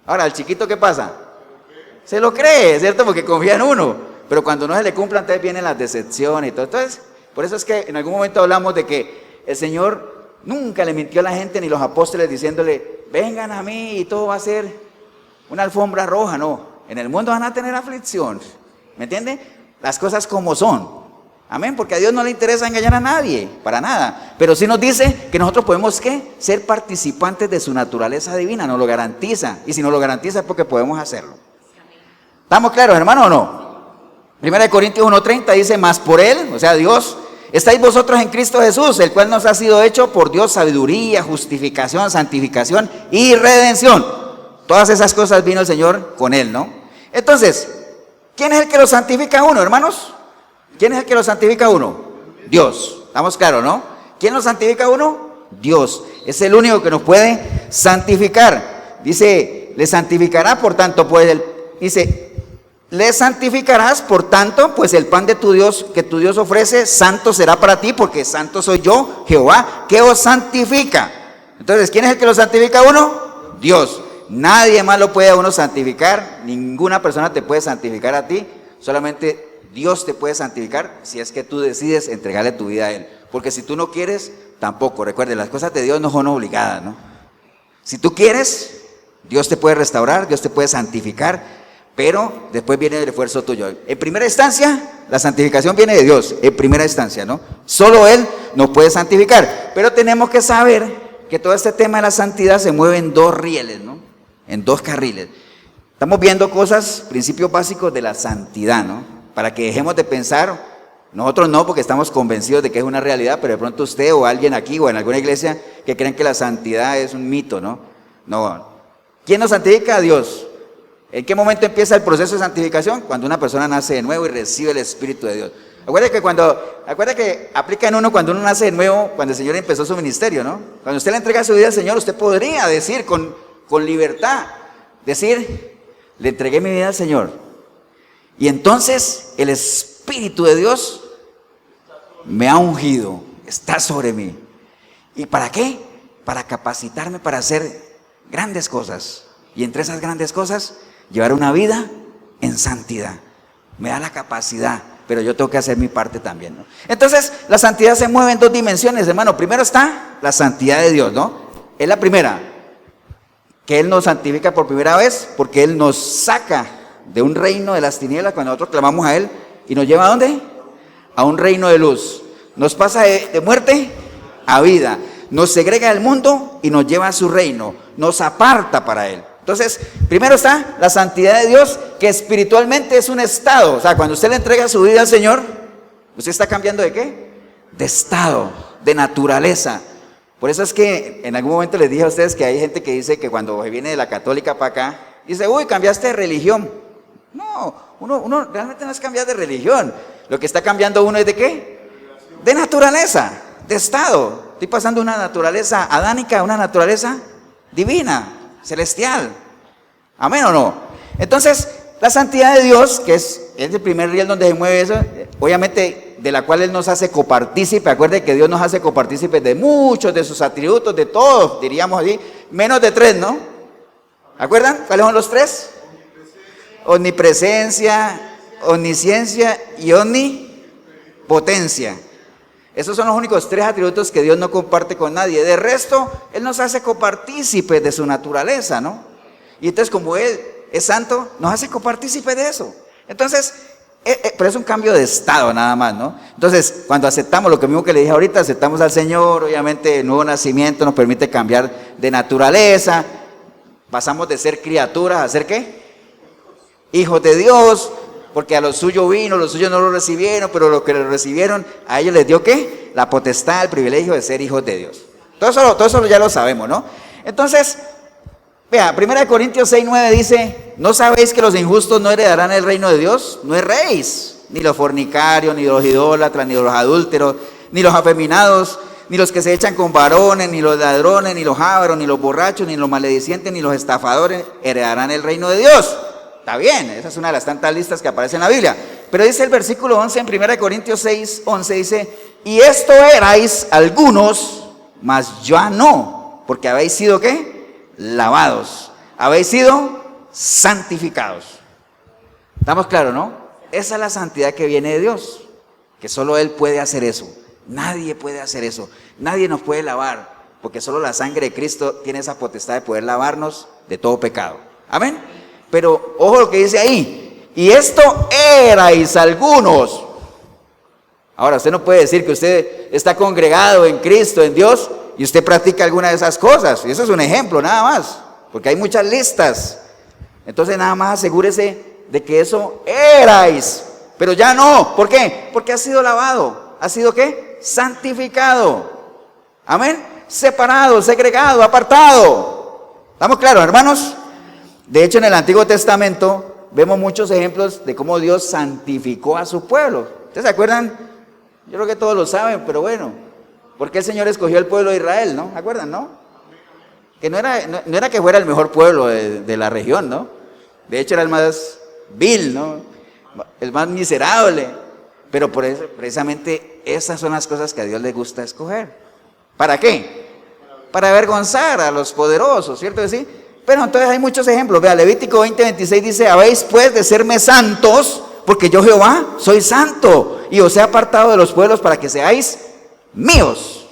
Ahora, ¿el chiquito qué pasa? Se lo cree, ¿cierto? Porque confía en uno. Pero cuando no se le cumpla, entonces vienen las decepciones y todo. Entonces, por eso es que en algún momento hablamos de que el Señor nunca le mintió a la gente ni los apóstoles diciéndole, vengan a mí y todo va a ser una alfombra roja. No, en el mundo van a tener aflicción. ¿Me entiende? Las cosas como son. Amén, porque a Dios no le interesa engañar a nadie, para nada. Pero sí nos dice que nosotros podemos, ¿qué? Ser participantes de su naturaleza divina, nos lo garantiza. Y si nos lo garantiza es porque podemos hacerlo. ¿Estamos claros, hermano, o no? 1 Corintios 1:30 dice, mas por Él, o sea, Dios, estáis vosotros en Cristo Jesús, el cual nos ha sido hecho por Dios sabiduría, justificación, santificación y redención. Todas esas cosas vino el Señor con Él, ¿no? Entonces, ¿quién es el que lo santifica a uno, hermanos? ¿Quién es el que lo santifica a uno? Dios. ¿Estamos claros, no? ¿Quién lo santifica a uno? Dios. Es el único que nos puede santificar. Dice, le santificará, por tanto, pues le santificarás, por tanto, pues el pan de tu Dios, que tu Dios ofrece, santo será para ti, porque santo soy yo, Jehová, que os santifica. Entonces, ¿quién es el que lo santifica a uno? Dios. Nadie más lo puede a uno santificar, ninguna persona te puede santificar a ti, solamente Dios te puede santificar si es que tú decides entregarle tu vida a Él. Porque si tú no quieres, tampoco. Recuerde, las cosas de Dios no son obligadas, ¿no? Si tú quieres, Dios te puede restaurar, Dios te puede santificar, pero después viene el esfuerzo tuyo. En primera instancia, la santificación viene de Dios, en primera instancia, ¿no? Solo Él nos puede santificar. Pero tenemos que saber que todo este tema de la santidad se mueve en dos rieles, ¿no? En dos carriles. Estamos viendo cosas, principios básicos de la santidad, ¿no? Para que dejemos de pensar, nosotros no, porque estamos convencidos de que es una realidad, pero de pronto usted o alguien aquí o en alguna iglesia que creen que la santidad es un mito, ¿no? No. ¿Quién nos santifica? A Dios. ¿En qué momento empieza el proceso de santificación? Cuando una persona nace de nuevo y recibe el Espíritu de Dios. Acuérdate que aplica en uno cuando uno nace de nuevo, cuando el Señor empezó su ministerio, ¿no? Cuando usted le entrega su vida al Señor, usted podría decir con libertad, le entregué mi vida al Señor. Y entonces el Espíritu de Dios me ha ungido, está sobre mí. ¿Y para qué? Para capacitarme para hacer grandes cosas. Y entre esas grandes cosas, llevar una vida en santidad. Me da la capacidad, pero yo tengo que hacer mi parte también, ¿no? Entonces, la santidad se mueve en dos dimensiones, hermano. Primero está la santidad de Dios, ¿no? Es la primera, que Él nos santifica por primera vez, porque Él nos saca de un reino de las tinieblas cuando nosotros clamamos a Él, y nos lleva ¿a dónde? A un reino de luz. Nos pasa de muerte a vida, nos segrega del mundo y nos lleva a su reino, nos aparta para Él. Entonces, primero está la santidad de Dios, que espiritualmente es un estado. O sea, cuando usted le entrega su vida al Señor, usted está cambiando ¿de qué? De estado, de naturaleza. Por eso es que en algún momento les dije a ustedes que hay gente que dice que cuando se viene de la católica para acá, dice, uy, cambiaste de religión. No, uno realmente no es cambiar de religión. Lo que está cambiando uno es de qué? De naturaleza, de estado. Estoy pasando de una naturaleza adánica a una naturaleza divina, celestial. ¿Amén o no? Entonces, la santidad de Dios, que es el primer riel donde se mueve eso, obviamente de la cual Él nos hace copartícipe. Acuérdense que Dios nos hace copartícipe de muchos de sus atributos, de todos, diríamos así, menos de 3, ¿no? ¿Acuerdan? ¿Cuáles son los 3? Omnipresencia, omnisciencia y omnipotencia. Esos son los únicos 3 atributos que Dios no comparte con nadie. De resto, Él nos hace copartícipe de su naturaleza, ¿no? Y entonces como Él es santo, nos hace copartícipe de eso. Entonces, pero es un cambio de estado nada más, ¿no? Entonces, cuando aceptamos lo que mismo que le dije ahorita, aceptamos al Señor, obviamente el nuevo nacimiento nos permite cambiar de naturaleza, pasamos de ser criaturas a ser ¿qué? Hijos de Dios, porque a los suyos vino, los suyos no lo recibieron, pero los que lo recibieron, a ellos les dio ¿qué? La potestad, el privilegio de ser hijos de Dios. Todo eso ya lo sabemos, ¿no? Entonces, vea, 1 Corintios 6:9 dice, ¿no sabéis que los injustos no heredarán el reino de Dios? No erréis, ni los fornicarios, ni los idólatras, ni los adúlteros, ni los afeminados, ni los que se echan con varones, ni los ladrones, ni los ávaros, ni los borrachos, ni los maledicientes, ni los estafadores heredarán el reino de Dios. Está bien, esa es una de las tantas listas que aparece en la Biblia. Pero dice el versículo 11 en 1 Corintios 6:11, dice, y esto erais algunos, mas ya no, porque habéis sido ¿qué? Lavados, habéis sido santificados. ¿Estamos claros, no? Esa es la santidad que viene de Dios, que solo Él puede hacer eso. Nadie puede hacer eso, nadie nos puede lavar, porque solo la sangre de Cristo tiene esa potestad de poder lavarnos de todo pecado. Amén. Pero ojo lo que dice ahí, y esto erais algunos. Ahora usted no puede decir que usted está congregado en Cristo, en Dios, y usted practica alguna de esas cosas. Y eso es un ejemplo nada más, porque hay muchas listas. Entonces nada más asegúrese de que eso erais, pero ya no. ¿Por qué? Porque ha sido lavado. ¿Ha sido qué? Santificado. Amén. Separado, segregado, apartado. ¿Estamos claros, hermanos? De hecho, en el Antiguo Testamento vemos muchos ejemplos de cómo Dios santificó a su pueblo. ¿Ustedes se acuerdan? Yo creo que todos lo saben, pero bueno. Porque el Señor escogió al pueblo de Israel, ¿no? ¿Se acuerdan, no? Que no era que fuera el mejor pueblo de la región, ¿no? De hecho era el más vil, ¿no? El más miserable. Pero por eso, precisamente esas son las cosas que a Dios le gusta escoger. ¿Para qué? Para avergonzar a los poderosos, ¿cierto que sí? Pero entonces hay muchos ejemplos. Vea, Levítico 20:26 dice, habéis pues de serme santos, porque yo Jehová soy santo, y os he apartado de los pueblos para que seáis míos.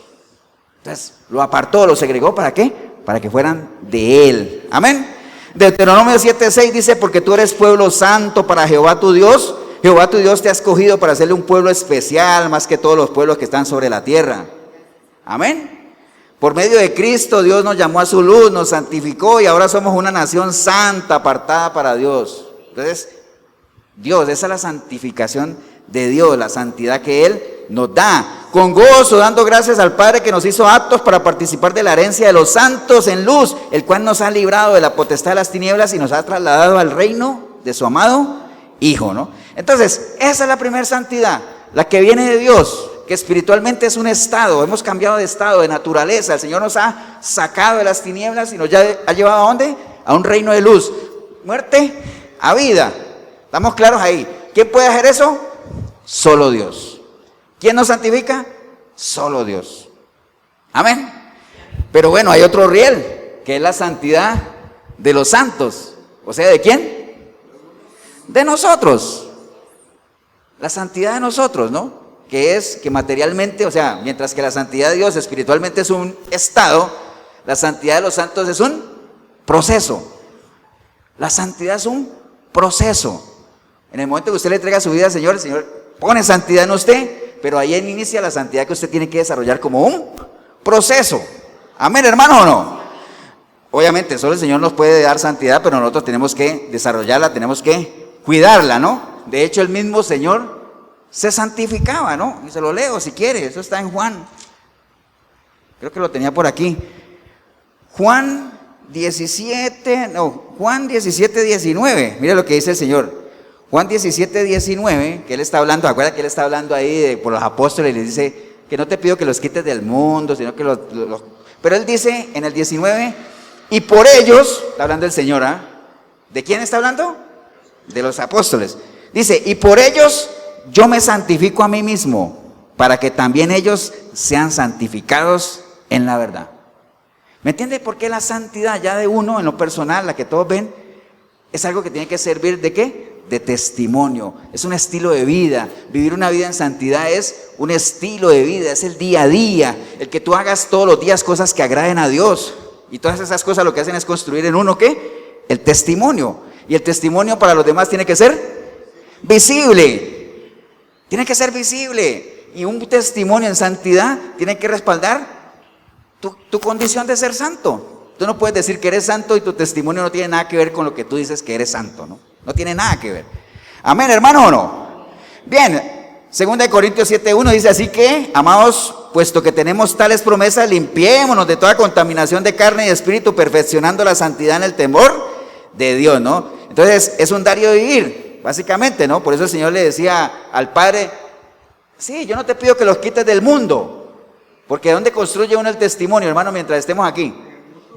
Entonces lo apartó, lo segregó, ¿para qué? Para que fueran de Él. Amén. Deuteronomio 7:6 dice, porque tú eres pueblo santo para Jehová tu Dios. Jehová tu Dios te ha escogido para hacerle un pueblo especial, más que todos los pueblos que están sobre la tierra. Amén. Por medio de Cristo Dios nos llamó a su luz, nos santificó y ahora somos una nación santa, apartada para Dios. Entonces, Dios, esa es la santificación de Dios, la santidad que Él nos da, con gozo, dando gracias al Padre que nos hizo aptos para participar de la herencia de los santos en luz, el cual nos ha librado de la potestad de las tinieblas y nos ha trasladado al reino de su amado Hijo, ¿no? Entonces, esa es la primera santidad, la que viene de Dios, que espiritualmente es un estado. Hemos cambiado de estado, de naturaleza. El Señor nos ha sacado de las tinieblas y nos ha llevado ¿a dónde? A un reino de luz, muerte a vida. ¿Estamos claros ahí? ¿Quién puede hacer eso? Solo Dios. ¿Quién nos santifica? Solo Dios. Amén. Pero bueno, hay otro riel, que es la santidad de los santos. O sea, ¿de quién? De nosotros. La santidad de nosotros, ¿no? Que es que materialmente, o sea, mientras que la santidad de Dios espiritualmente es un estado, la santidad de los santos es un proceso. La santidad es un proceso. En el momento que usted le entrega su vida al Señor, el Señor pone santidad en usted, pero ahí inicia la santidad que usted tiene que desarrollar como un proceso. Amén, hermano, ¿o no? Obviamente, solo el Señor nos puede dar santidad, pero nosotros tenemos que desarrollarla, tenemos que cuidarla, ¿no? De hecho, el mismo Señor se santificaba, ¿no? Y se lo leo si quiere, eso está en Juan. Creo que lo tenía por aquí. Juan 17, 19. Mire lo que dice el Señor. Juan 17, 19, que Él está hablando, acuerda que Él está hablando ahí por los apóstoles, y les dice que no te pido que los quites del mundo, sino que Pero Él dice en el 19, y por ellos, está hablando el Señor, ¿ah? ¿De quién está hablando? De los apóstoles. Dice, y por ellos yo me santifico a mí mismo, para que también ellos sean santificados en la verdad. ¿Me entiende por qué la santidad ya de uno, en lo personal, la que todos ven, es algo que tiene que servir de qué? De testimonio. Es un estilo de vida. Vivir una vida en santidad es un estilo de vida, es el día a día, el que tú hagas todos los días cosas que agraden a Dios. Y todas esas cosas lo que hacen es construir en uno, ¿qué? El testimonio. Y el testimonio para los demás tiene que ser visible. Tiene que ser visible. Y un testimonio en santidad tiene que respaldar tu condición de ser santo. Tú no puedes decir que eres santo y tu testimonio no tiene nada que ver con lo que tú dices que eres santo, ¿no? No tiene nada que ver. Amén, hermano, ¿o no? Bien, 2 Corintios 7:1 dice, así que, amados, puesto que tenemos tales promesas, limpiémonos de toda contaminación de carne y espíritu, perfeccionando la santidad en el temor de Dios, ¿no? Entonces, es un diario de vivir, básicamente, ¿no? Por eso el Señor le decía al Padre, sí, yo no te pido que los quites del mundo, porque ¿dónde construye uno el testimonio, hermano, mientras estemos aquí?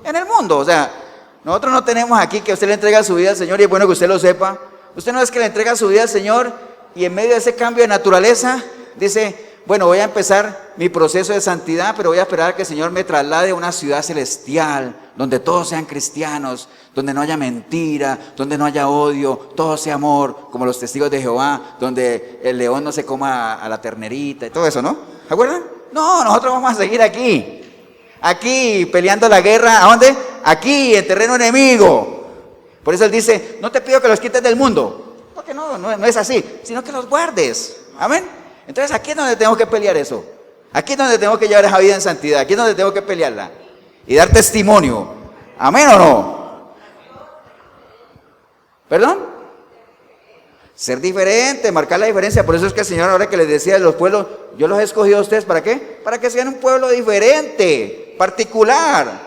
En el mundo. O sea, nosotros no tenemos aquí que usted le entrega su vida al Señor, y es bueno que usted lo sepa. Usted no es que le entrega su vida al Señor y en medio de ese cambio de naturaleza dice, bueno, voy a empezar mi proceso de santidad, pero voy a esperar a que el Señor me traslade a una ciudad celestial, donde todos sean cristianos, donde no haya mentira, donde no haya odio, todo sea amor, como los testigos de Jehová, donde el león no se coma a la ternerita y todo eso, ¿no? ¿Se acuerdan? No, nosotros vamos a seguir aquí peleando la guerra. ¿A dónde? Aquí, en terreno enemigo. Por eso Él dice, no te pido que los quites del mundo, porque no es así, sino que los guardes. Amén. Entonces aquí es donde tengo que pelear eso. Aquí es donde tengo que llevar esa vida en santidad. Aquí es donde tengo que pelearla y dar testimonio. Amén, ¿o no? ¿Perdón? Ser diferente, marcar la diferencia. Por eso es que el Señor, ahora que les decía de los pueblos, yo los he escogido a ustedes, ¿para qué? Para que sean un pueblo diferente, particular,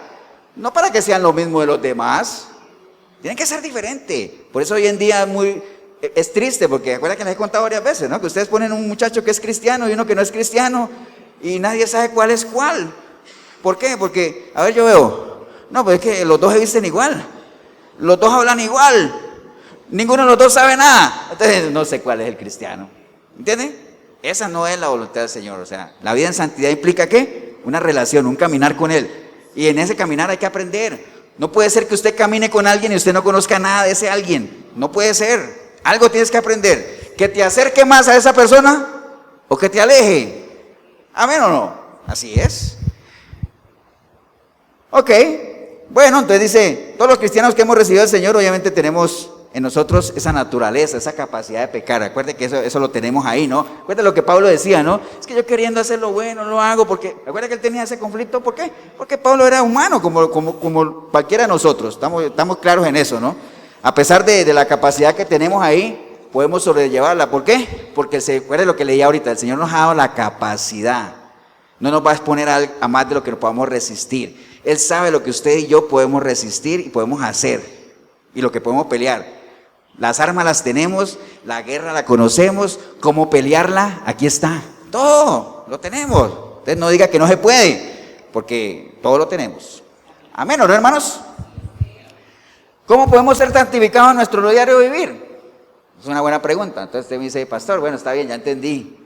no para que sean lo mismo de los demás. Tienen que ser diferentes. Por eso hoy en día es triste, porque acuerdan que les he contado varias veces, ¿no? Que ustedes ponen un muchacho que es cristiano y uno que no es cristiano y nadie sabe cuál es cuál. ¿Por qué? Porque, a ver, yo veo, no, pues es que los dos se visten igual, los dos hablan igual, ninguno de los dos sabe nada. Entonces no sé cuál es el cristiano. ¿Entienden? Esa no es la voluntad del Señor. O sea, la vida en santidad implica ¿qué? Una relación, un caminar con Él. Y en ese caminar hay que aprender. No puede ser que usted camine con alguien y usted no conozca nada de ese alguien. No puede ser. Algo tienes que aprender. Que te acerque más a esa persona o que te aleje. ¿Amén o no? Así es. Ok. Bueno, entonces dice, todos los cristianos que hemos recibido al Señor, obviamente tenemos en nosotros esa naturaleza, esa capacidad de pecar. Acuérdate que eso lo tenemos ahí, ¿no? Acuérdate lo que Pablo decía, ¿no? Es que yo queriendo hacer lo bueno, lo hago porque... Acuérdate que él tenía ese conflicto, ¿por qué? Porque Pablo era humano, como cualquiera de nosotros. Estamos claros en eso, ¿no? A pesar de la capacidad que tenemos ahí, podemos sobrellevarla. ¿Por qué? Porque acuérdate lo que leía ahorita, el Señor nos ha dado la capacidad. No nos va a exponer a más de lo que podamos resistir. Él sabe lo que usted y yo podemos resistir y podemos hacer. Y lo que podemos pelear. Las armas las tenemos, la guerra la conocemos, cómo pelearla, aquí está. Todo lo tenemos. Entonces no diga que no se puede, porque todo lo tenemos. Amén, ¿no, hermanos? ¿Cómo podemos ser santificados en nuestro diario vivir? Es una buena pregunta. Entonces usted me dice, pastor, bueno, está bien, ya entendí.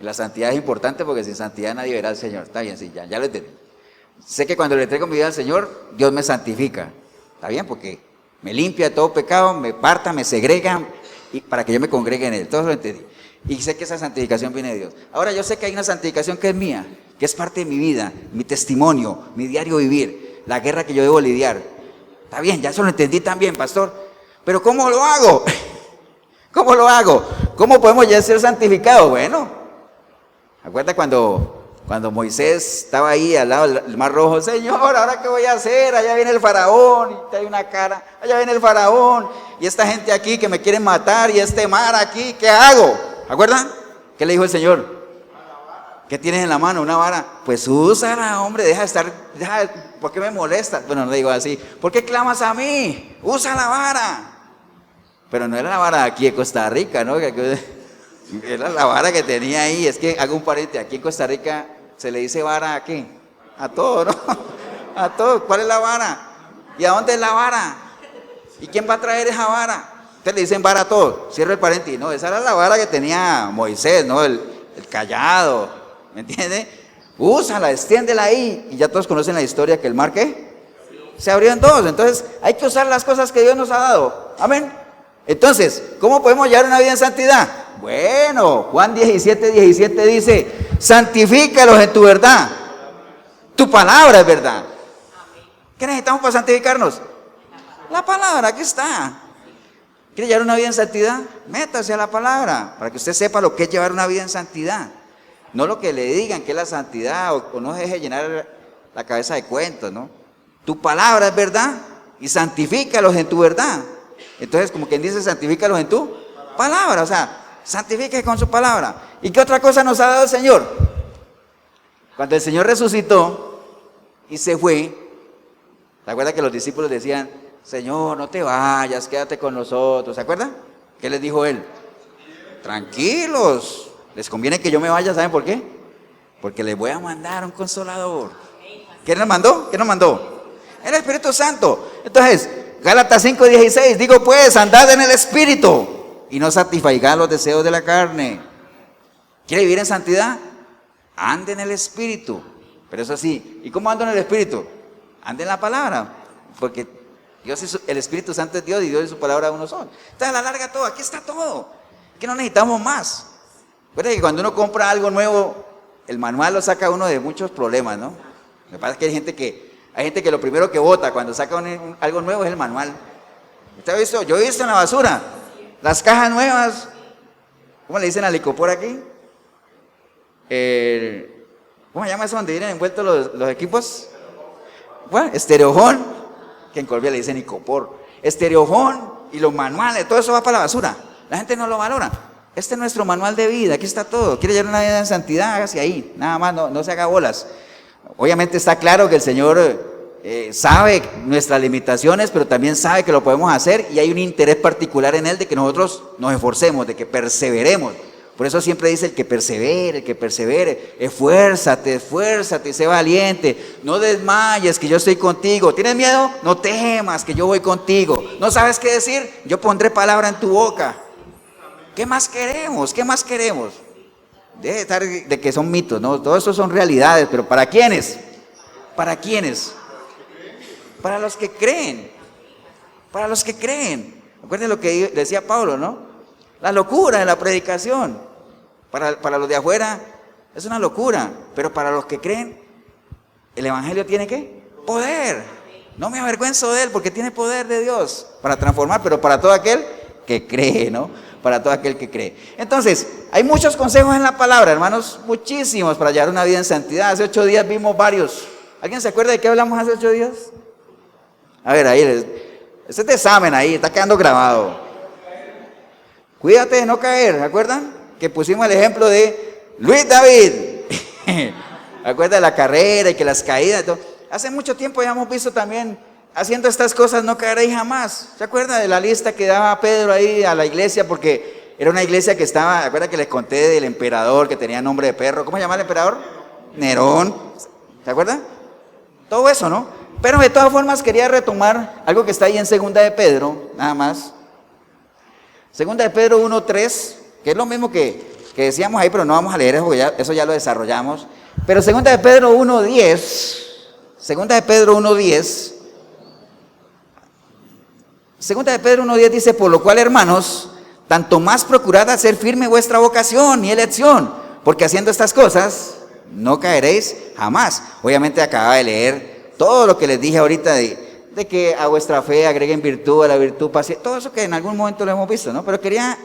La santidad es importante porque sin santidad nadie verá al Señor. Está bien, sí, ya lo entendí. Sé que cuando le entrego mi vida al Señor, Dios me santifica. Está bien, porque me limpia de todo pecado, me aparta, me segrega, y para que yo me congregue en Él. Todo lo entendí. Y sé que esa santificación viene de Dios. Ahora yo sé que hay una santificación que es mía, que es parte de mi vida, mi testimonio, mi diario vivir, la guerra que yo debo lidiar. Está bien, ya eso lo entendí también, pastor. Pero ¿cómo lo hago? ¿Cómo lo hago? ¿Cómo podemos ya ser santificados? Bueno, ¿acuerda cuando Moisés estaba ahí al lado del Mar Rojo? Señor, ¿ahora qué voy a hacer? Allá viene el faraón, y hay una cara, allá viene el faraón, y esta gente aquí que me quieren matar, y este mar aquí, ¿qué hago? ¿Acuerdan? ¿Qué le dijo el Señor? ¿Qué tienes en la mano? ¿Una vara? Pues úsala, hombre, ¿por qué me molesta? Bueno, no le digo así, ¿por qué clamas a mí? Usa la vara. Pero no era la vara de aquí de Costa Rica, ¿no? Era la vara que tenía ahí. Es que hago un paréntesis, aquí en Costa Rica se le dice vara a qué, a todo, ¿no? A todo. ¿Cuál es la vara? ¿Y a dónde es la vara? ¿Y quién va a traer esa vara? Ustedes le dicen vara a todo. Cierro el paréntesis. No, esa era la vara que tenía Moisés, ¿no? El cayado, ¿me entiende? Úsala, extiéndela ahí. Y ya todos conocen la historia que el mar, ¿qué? Se abrió en dos. Entonces hay que usar las cosas que Dios nos ha dado. Amén. Entonces, ¿cómo podemos llevar una vida en santidad? Bueno, Juan 17:17 dice, santifícalos en tu verdad. Tu palabra es verdad. ¿Qué necesitamos para santificarnos? La palabra, aquí está. ¿Quiere llevar una vida en santidad? Métase a la palabra, para que usted sepa lo que es llevar una vida en santidad. No lo que le digan que es la santidad, o no deje llenar la cabeza de cuentos, ¿no? Tu palabra es verdad, y santifícalos en tu verdad. Entonces, como quien dice, santifícalos en tu palabra, o sea, santifíquese con su palabra. ¿Y qué otra cosa nos ha dado el Señor? Cuando el Señor resucitó y se fue, ¿te acuerdas que los discípulos decían, Señor, no te vayas, quédate con nosotros? ¿Se acuerdan? ¿Qué les dijo Él? Tranquilos, les conviene que yo me vaya, ¿saben por qué? Porque les voy a mandar un consolador. ¿Quién nos mandó? ¿Quién nos mandó? El Espíritu Santo. Entonces, Gálatas 5:16, digo pues, andad en el Espíritu y no satisfagáis los deseos de la carne. ¿Quiere vivir en santidad? Ande en el Espíritu. Pero eso sí, ¿y cómo ando en el Espíritu? Ande en la palabra, porque Dios es, el Espíritu Santo es Dios y Dios y su palabra uno son. Entonces a la larga todo, aquí está todo. Que no necesitamos más. Recuerda que cuando uno compra algo nuevo, el manual lo saca uno de muchos problemas, ¿no? Me parece que hay gente que lo primero que vota cuando saca algo nuevo es el manual. ¿Usted ha visto? Yo he visto en la basura las cajas nuevas. ¿Cómo le dicen al licopor aquí? ¿Cómo se llama eso donde vienen envueltos los equipos? Bueno, estereojón, que en Colombia le dicen icopor. Estereojón y los manuales, todo eso va para la basura. La gente no lo valora. Este es nuestro manual de vida, aquí está todo. Quiere llevar una vida en santidad, hágase ahí. Nada más, no se haga bolas. Obviamente está claro que el Señor sabe nuestras limitaciones, pero también sabe que lo podemos hacer y hay un interés particular en Él de que nosotros nos esforcemos, de que perseveremos. Por eso siempre dice el que persevere, esfuérzate, sé valiente, no desmayes que yo estoy contigo. ¿Tienes miedo? No temas que yo voy contigo. ¿No sabes qué decir? Yo pondré palabra en tu boca. ¿Qué más queremos? ¿Qué más queremos? Deje de estar de que son mitos, ¿no? Todo eso son realidades, pero ¿para quiénes? ¿Para quiénes? Para los que creen. Para los que creen. Recuerden lo que decía Pablo, ¿no? La locura de la predicación. Para los de afuera es una locura, pero para los que creen, el Evangelio tiene ¿qué? Poder. No me avergüenzo de él porque tiene poder de Dios para transformar, pero para todo aquel que cree, ¿no? Para todo aquel que cree. Entonces, hay muchos consejos en la palabra, hermanos, muchísimos para llevar una vida en santidad. Hace 8 días vimos varios. ¿Alguien se acuerda de qué hablamos hace 8 días? A ver, ahí, este examen ahí, está quedando grabado. Cuídate de no caer, ¿se acuerdan? Que pusimos el ejemplo de Luis David. ¿Se acuerdan de la carrera y que las caídas y todo? Hace mucho tiempo ya hemos visto también, haciendo estas cosas no caeréis jamás. ¿Se acuerdan de la lista que daba Pedro ahí a la iglesia? Porque era una iglesia que estaba, ¿se acuerdan que les conté del emperador que tenía nombre de perro? ¿Cómo se llama el emperador? Nerón. ¿Se acuerdan? Todo eso, ¿no? Pero de todas formas quería retomar algo que está ahí en Segunda de Pedro, nada más. Segunda de Pedro 1:3, que es lo mismo que decíamos ahí, pero no vamos a leer eso, porque eso ya lo desarrollamos. Pero Segunda de Pedro 1:10, Segunda de Pedro 1:10, Segunda de Pedro 1:10 dice, por lo cual, hermanos, tanto más procurad hacer firme vuestra vocación y elección, porque haciendo estas cosas no caeréis jamás. Obviamente acababa de leer todo lo que les dije ahorita de que a vuestra fe agreguen virtud, a la virtud paciencia, todo eso que en algún momento lo hemos visto, ¿no? Pero quería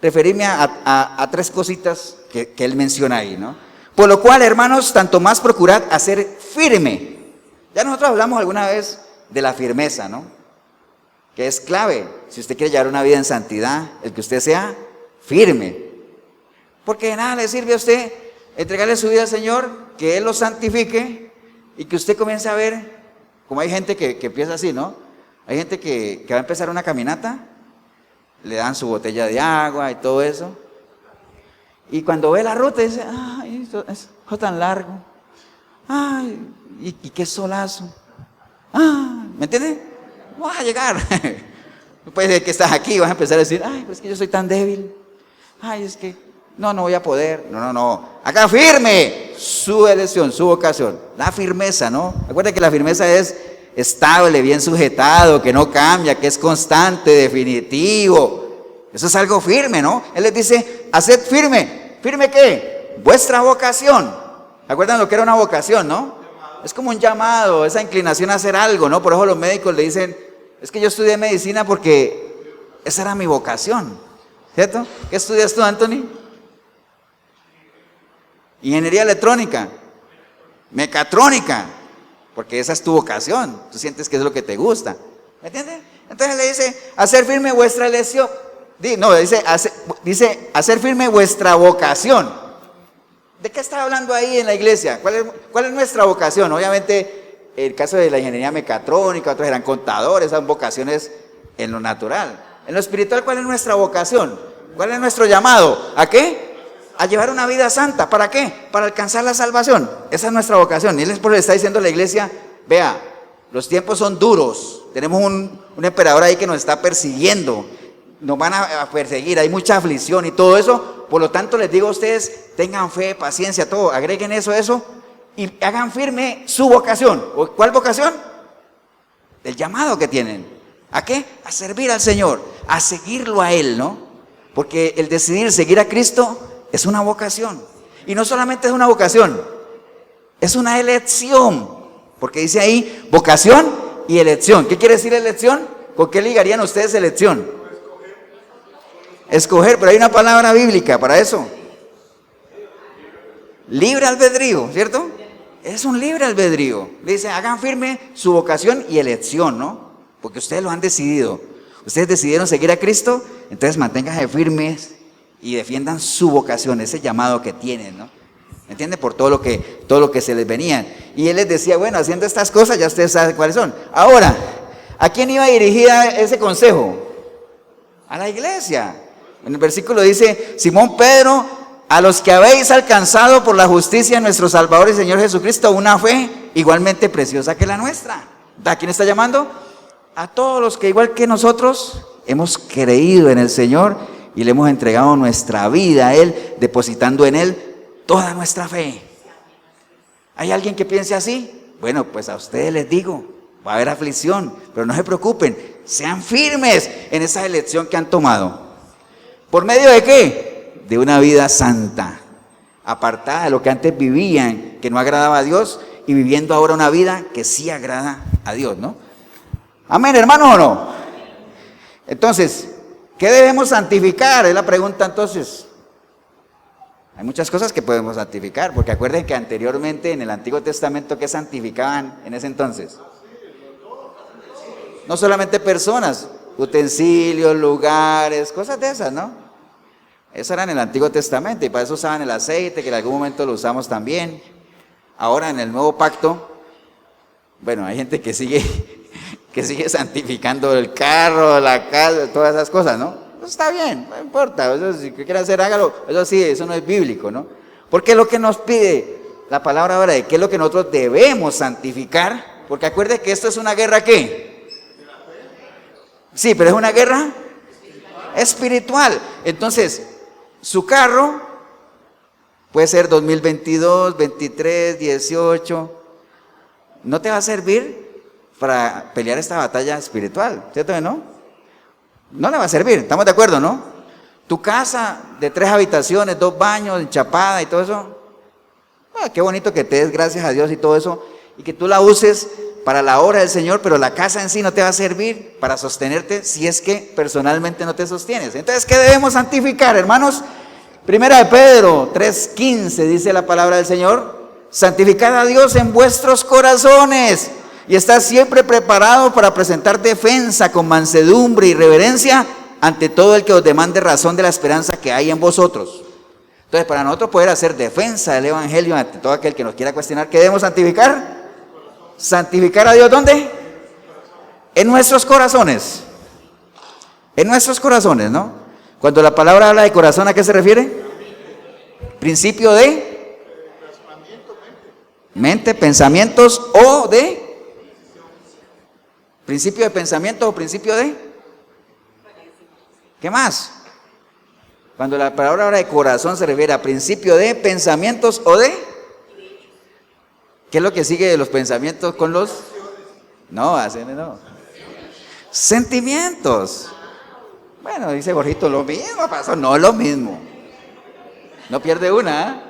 referirme a 3 cositas que él menciona ahí, ¿no? Por lo cual, hermanos, tanto más procurad hacer firme. Ya nosotros hablamos alguna vez de la firmeza, ¿no? Que es clave, si usted quiere llevar una vida en santidad, el que usted sea firme. Porque de nada le sirve a usted entregarle su vida al Señor, que Él lo santifique y que usted comience a ver, como hay gente que empieza así, ¿no? Hay gente que va a empezar una caminata, le dan su botella de agua y todo eso, y cuando ve la ruta dice, ay, esto es tan largo, ay, y qué solazo, ¿me entiende? No vas a llegar. Después de que estás aquí vas a empezar a decir, ay, pues es que yo soy tan débil, ay, es que no voy a poder. No, haga firme su elección, su vocación, la firmeza, ¿no? Acuérdense que la firmeza es estable, bien sujetado, que no cambia, que es constante, definitivo. Eso es algo firme, ¿no? Él les dice, haced firme. ¿Firme qué? Vuestra vocación. ¿Acuerdan lo que era una vocación, no? Es como un llamado, esa inclinación a hacer algo, ¿no? Por eso los médicos le dicen, es que yo estudié medicina porque esa era mi vocación, ¿cierto? ¿Qué estudias tú, Anthony? Ingeniería electrónica, mecatrónica, porque esa es tu vocación, tú sientes que es lo que te gusta, ¿me entiendes? Entonces le dice, hacer firme vuestra elección, dice, hacer firme vuestra vocación. ¿De qué está hablando ahí en la iglesia? ¿Cuál es nuestra vocación? Obviamente, el caso de la ingeniería mecatrónica, otros eran contadores, son vocaciones en lo natural. En lo espiritual, ¿cuál es nuestra vocación? ¿Cuál es nuestro llamado? ¿A qué? A llevar una vida santa. ¿Para qué? Para alcanzar la salvación. Esa es nuestra vocación. Y él por eso le está diciendo a la iglesia, vea, los tiempos son duros. Tenemos un emperador ahí que nos está persiguiendo. Nos van a perseguir, hay mucha aflicción y todo eso. Por lo tanto, les digo a ustedes, tengan fe, paciencia, todo. Agreguen eso. Y hagan firme su vocación. ¿Cuál vocación? El llamado que tienen. ¿A qué? A servir al Señor, a seguirlo a Él, ¿no? Porque el decidir seguir a Cristo es una vocación. Y no solamente es una vocación, es una elección. Porque dice ahí vocación y elección. ¿Qué quiere decir elección? ¿Con qué ligarían ustedes elección? Escoger, pero hay una palabra bíblica para eso. Libre albedrío, ¿cierto? Es un libre albedrío. Dice, hagan firme su vocación y elección, ¿no? Porque ustedes lo han decidido. Ustedes decidieron seguir a Cristo, entonces manténganse firmes y defiendan su vocación, ese llamado que tienen, ¿no? ¿Me entienden? Por todo lo que se les venía. Y él les decía, bueno, haciendo estas cosas ya ustedes saben cuáles son. Ahora, ¿a quién iba dirigida ese consejo? A la iglesia. En el versículo dice, Simón Pedro, a los que habéis alcanzado por la justicia de nuestro Salvador y Señor Jesucristo una fe igualmente preciosa que la nuestra. ¿A quién está llamando? A todos los que igual que nosotros hemos creído en el Señor y le hemos entregado nuestra vida a Él, depositando en Él toda nuestra fe. ¿Hay alguien que piense así? Bueno, pues a ustedes les digo, va a haber aflicción, pero no se preocupen, sean firmes en esa elección que han tomado. ¿Por medio de qué? De una vida santa, apartada de lo que antes vivían, que no agradaba a Dios, y viviendo ahora una vida que sí agrada a Dios, ¿no? Amén, hermanos, ¿o no? Entonces, ¿qué debemos santificar? Es la pregunta entonces. Hay muchas cosas que podemos santificar, porque acuerden que anteriormente en el Antiguo Testamento, ¿qué santificaban en ese entonces? No solamente personas, utensilios, lugares, cosas de esas, ¿no? Eso era en el Antiguo Testamento y para eso usaban el aceite, que en algún momento lo usamos también. Ahora en el Nuevo Pacto, bueno, hay gente que sigue santificando el carro, la casa, todas esas cosas, ¿no? Pues está bien, no importa, eso, si quiere hacer, hágalo. Eso sí, eso no es bíblico, ¿no? Porque es lo que nos pide la palabra ahora de qué es lo que nosotros debemos santificar. Porque acuérdense que esto es una guerra, ¿qué? Sí, pero es una guerra espiritual. Entonces, su carro puede ser 2022, 23, 18. No te va a servir para pelear esta batalla espiritual, ¿cierto que no? No le va a servir, ¿estamos de acuerdo, no? Tu casa de 3 habitaciones, 2 baños, enchapada y todo eso. Qué bonito que te des gracias a Dios y todo eso, y que tú la uses para la obra del Señor, pero la casa en sí no te va a servir para sostenerte si es que personalmente no te sostienes. Entonces, ¿qué debemos santificar, hermanos? Primera de Pedro 3:15 dice la palabra del Señor: santificad a Dios en vuestros corazones y estad siempre preparado para presentar defensa con mansedumbre y reverencia ante todo el que os demande razón de la esperanza que hay en vosotros. Entonces, para nosotros poder hacer defensa del evangelio ante todo aquel que nos quiera cuestionar, ¿qué debemos santificar? ¿Santificar a Dios dónde? En nuestros corazones. En nuestros corazones, ¿no? Cuando la palabra habla de corazón, ¿a qué se refiere? Principio de mente, pensamientos o de principio de pensamientos o principio de ¿qué más? Cuando la palabra habla de corazón se refiere a principio de pensamientos o de ¿qué es lo que sigue de los pensamientos con los? No, no. Sentimientos. Bueno, dice Borjito, lo mismo pasó, no lo mismo. No pierde una, ¿eh?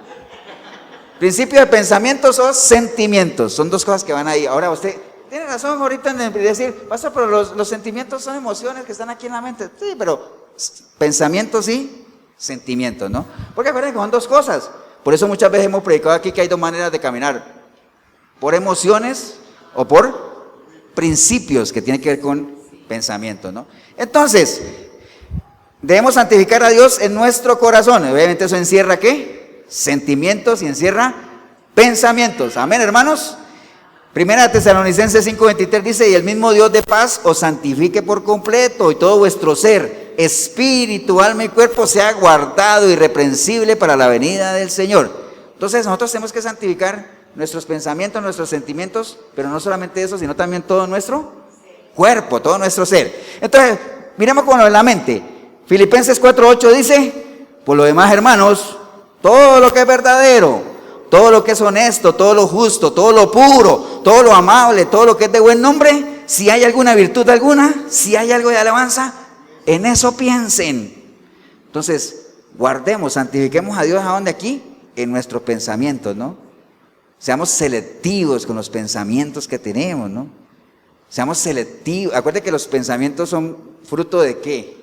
Principio de pensamientos o sentimientos, son dos cosas que van ahí. Ahora usted tiene razón ahorita en decir, pastor, pero los sentimientos son emociones que están aquí en la mente. Sí, pero pensamientos y sentimientos, ¿no? Porque acuérdense que son dos cosas. Por eso muchas veces hemos predicado aquí que hay dos maneras de caminar: por emociones o por principios que tienen que ver con pensamientos, ¿no? Entonces, debemos santificar a Dios en nuestro corazón. Obviamente eso encierra ¿qué? Sentimientos y encierra pensamientos. Amén, hermanos. Primera Tesalonicenses 5:23 dice: y el mismo Dios de paz os santifique por completo, y todo vuestro ser, espíritu, alma y cuerpo sea guardado irreprensible para la venida del Señor. Entonces nosotros tenemos que santificar nuestros pensamientos, nuestros sentimientos, pero no solamente eso, sino también todo nuestro cuerpo, todo nuestro ser. Entonces, miremos con lo de la mente. Filipenses 4:8 dice: por lo demás, hermanos, todo lo que es verdadero, todo lo que es honesto, todo lo justo, todo lo puro, todo lo amable, todo lo que es de buen nombre, si hay alguna virtud alguna, si hay algo de alabanza, en eso piensen. Entonces, guardemos, santifiquemos a Dios, ¿a dónde? Aquí, en nuestros pensamientos, ¿no? Seamos selectivos con los pensamientos que tenemos, ¿no? Seamos selectivos. Acuérdense que los pensamientos son fruto de ¿qué?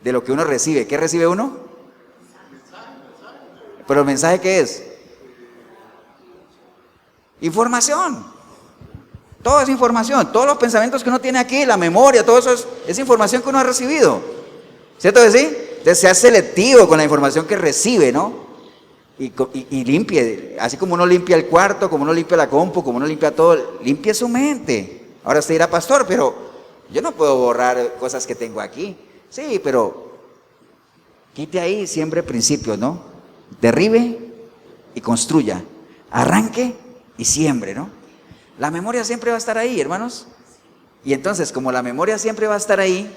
De lo que uno recibe. ¿Qué recibe uno? ¿Pero el mensaje qué es? Información. Todo es información. Todos los pensamientos que uno tiene aquí, la memoria, todo eso es información que uno ha recibido. ¿Cierto que sí? Entonces sea selectivo con la información que recibe, ¿no? Y limpie, así como uno limpia el cuarto, como uno limpia la compu, como uno limpia todo, limpie su mente. Ahora usted dirá: pastor, pero yo no puedo borrar cosas que tengo aquí. Sí, pero quite ahí, siembre principios, ¿no? Derribe y construya, arranque y siembre, ¿no? La memoria siempre va a estar ahí, hermanos. Y entonces, como la memoria siempre va a estar ahí,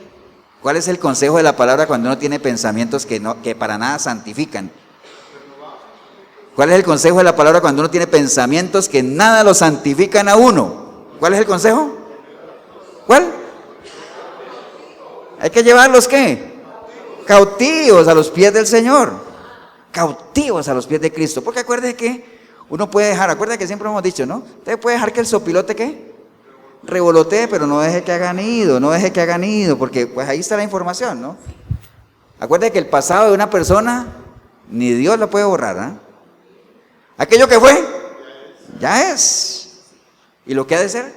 ¿cuál es el consejo de la palabra cuando uno tiene pensamientos que para nada santifican? ¿Cuál es el consejo de la palabra cuando uno tiene pensamientos que nada lo santifican a uno? ¿Cuál es el consejo? ¿Cuál? Hay que llevarlos, ¿qué? Cautivos a los pies del Señor. Cautivos a los pies de Cristo. Porque acuérdese que uno puede dejar, acuérdate que siempre hemos dicho, ¿no? Usted puede dejar que el sopilote, ¿qué? Revolotee, pero no deje que haga nido, no deje que haga nido, porque pues ahí está la información, ¿no? Acuérdate que el pasado de una persona, ni Dios lo puede borrar, ¿ah? Aquello que fue, ya es. Y lo que ha de ser,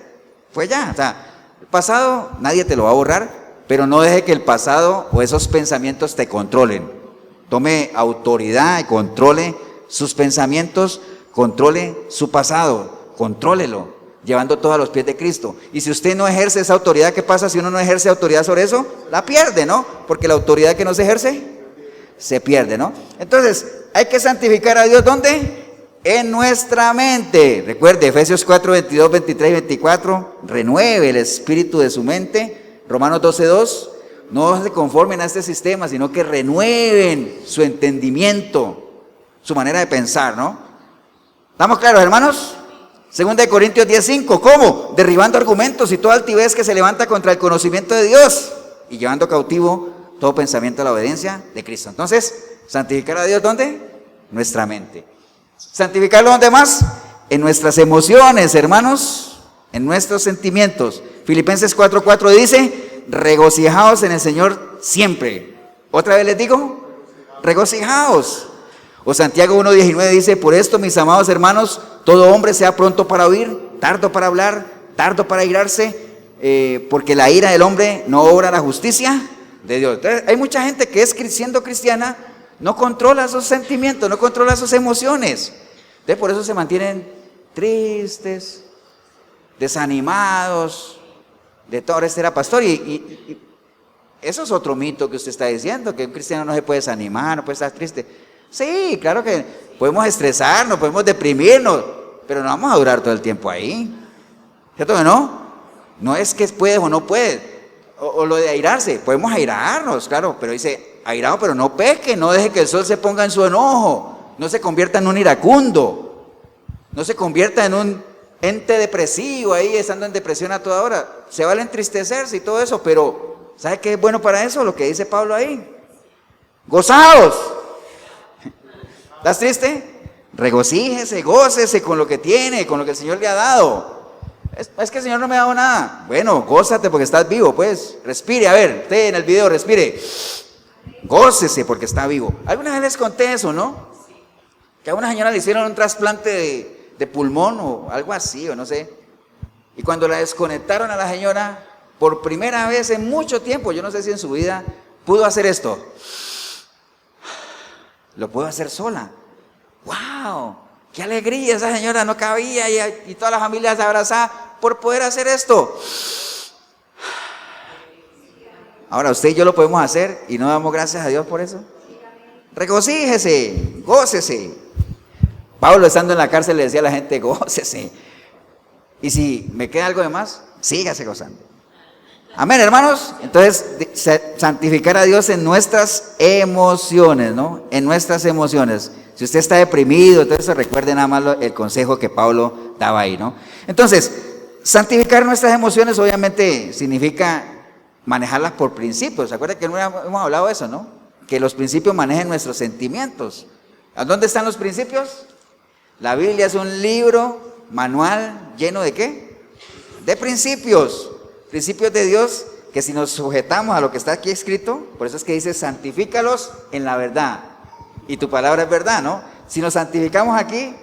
fue ya. O sea, el pasado nadie te lo va a borrar, pero no deje que el pasado o esos pensamientos te controlen. Tome autoridad y controle sus pensamientos, controle su pasado, contrólelo, llevando todo a los pies de Cristo. Y si usted no ejerce esa autoridad, ¿qué pasa si uno no ejerce autoridad sobre eso? La pierde, ¿no? Porque la autoridad que no se ejerce, se pierde, ¿no? Entonces, hay que santificar a Dios, ¿dónde? En nuestra mente. Recuerde, Efesios 4, 22, 23 y 24, renueve el espíritu de su mente. Romanos 12:2, no se conformen a este sistema, sino que renueven su entendimiento, su manera de pensar, ¿no? ¿Estamos claros, hermanos? Segunda de Corintios 10:5, ¿cómo? Derribando argumentos y toda altivez que se levanta contra el conocimiento de Dios y llevando cautivo todo pensamiento a la obediencia de Cristo. Entonces, santificar a Dios, ¿dónde? Nuestra mente. ¿Santificarlo dónde más? En nuestras emociones, hermanos, en nuestros sentimientos. Filipenses 4:4 dice: regocijaos en el Señor siempre. Otra vez les digo, regocijaos. O Santiago 1:19 dice: por esto, mis amados hermanos, todo hombre sea pronto para oír, tardo para hablar, tardo para irarse, porque la ira del hombre no obra la justicia de Dios. Entonces, hay mucha gente que siendo cristiana no controla sus sentimientos, no controla sus emociones. Entonces por eso se mantienen tristes, desanimados, de todo. Ahora este era pastor y eso es otro mito que usted está diciendo, que un cristiano no se puede desanimar, no puede estar triste. Sí, claro que podemos estresarnos, podemos deprimirnos, pero no vamos a durar todo el tiempo ahí. ¿Cierto que no? No es que puedes o no puedes. O lo de airarse, podemos airarnos, claro, pero dice, airado, pero no peque, no deje que el sol se ponga en su enojo, no se convierta en un iracundo, no se convierta en un ente depresivo ahí, estando en depresión a toda hora. Se vale entristecerse y todo eso, pero ¿sabe qué es bueno para eso? Lo que dice Pablo ahí. Gozaos. ¿Estás triste? Regocíjese, gócese con lo que tiene, con lo que el Señor le ha dado. Es que el Señor no me ha dado nada. Bueno, gózate porque estás vivo, pues. Respire, a ver, usted en el video, respire. Gócese porque está vivo. Alguna vez les conté eso, ¿no? Que a una señora le hicieron un trasplante de pulmón o algo así, o no sé. Y cuando la desconectaron a la señora, por primera vez en mucho tiempo, yo no sé si en su vida, pudo hacer esto. Lo pudo hacer sola. ¡Wow! ¡Qué alegría! Esa señora no cabía y toda la familia se abrazaba por poder hacer esto. Ahora usted y yo lo podemos hacer y no damos gracias a Dios por eso. Regocíjese, gócese. Pablo, estando en la cárcel, le decía a la gente, gócese. Y si me queda algo de más, sígase gozando. Amén, hermanos. Entonces, santificar a Dios en nuestras emociones, ¿no? En nuestras emociones. Si usted está deprimido, entonces recuerde nada más el consejo que Pablo daba ahí, ¿no? Entonces, santificar nuestras emociones obviamente significa manejarlas por principios. ¿Se acuerda que hemos hablado de eso, no? Que los principios manejen nuestros sentimientos. ¿A dónde están los principios? La Biblia es un libro, manual, lleno ¿de qué? De principios. Principios de Dios que si nos sujetamos a lo que está aquí escrito, por eso es que dice, santifícalos en la verdad. Y tu palabra es verdad, ¿no? Si nos santificamos aquí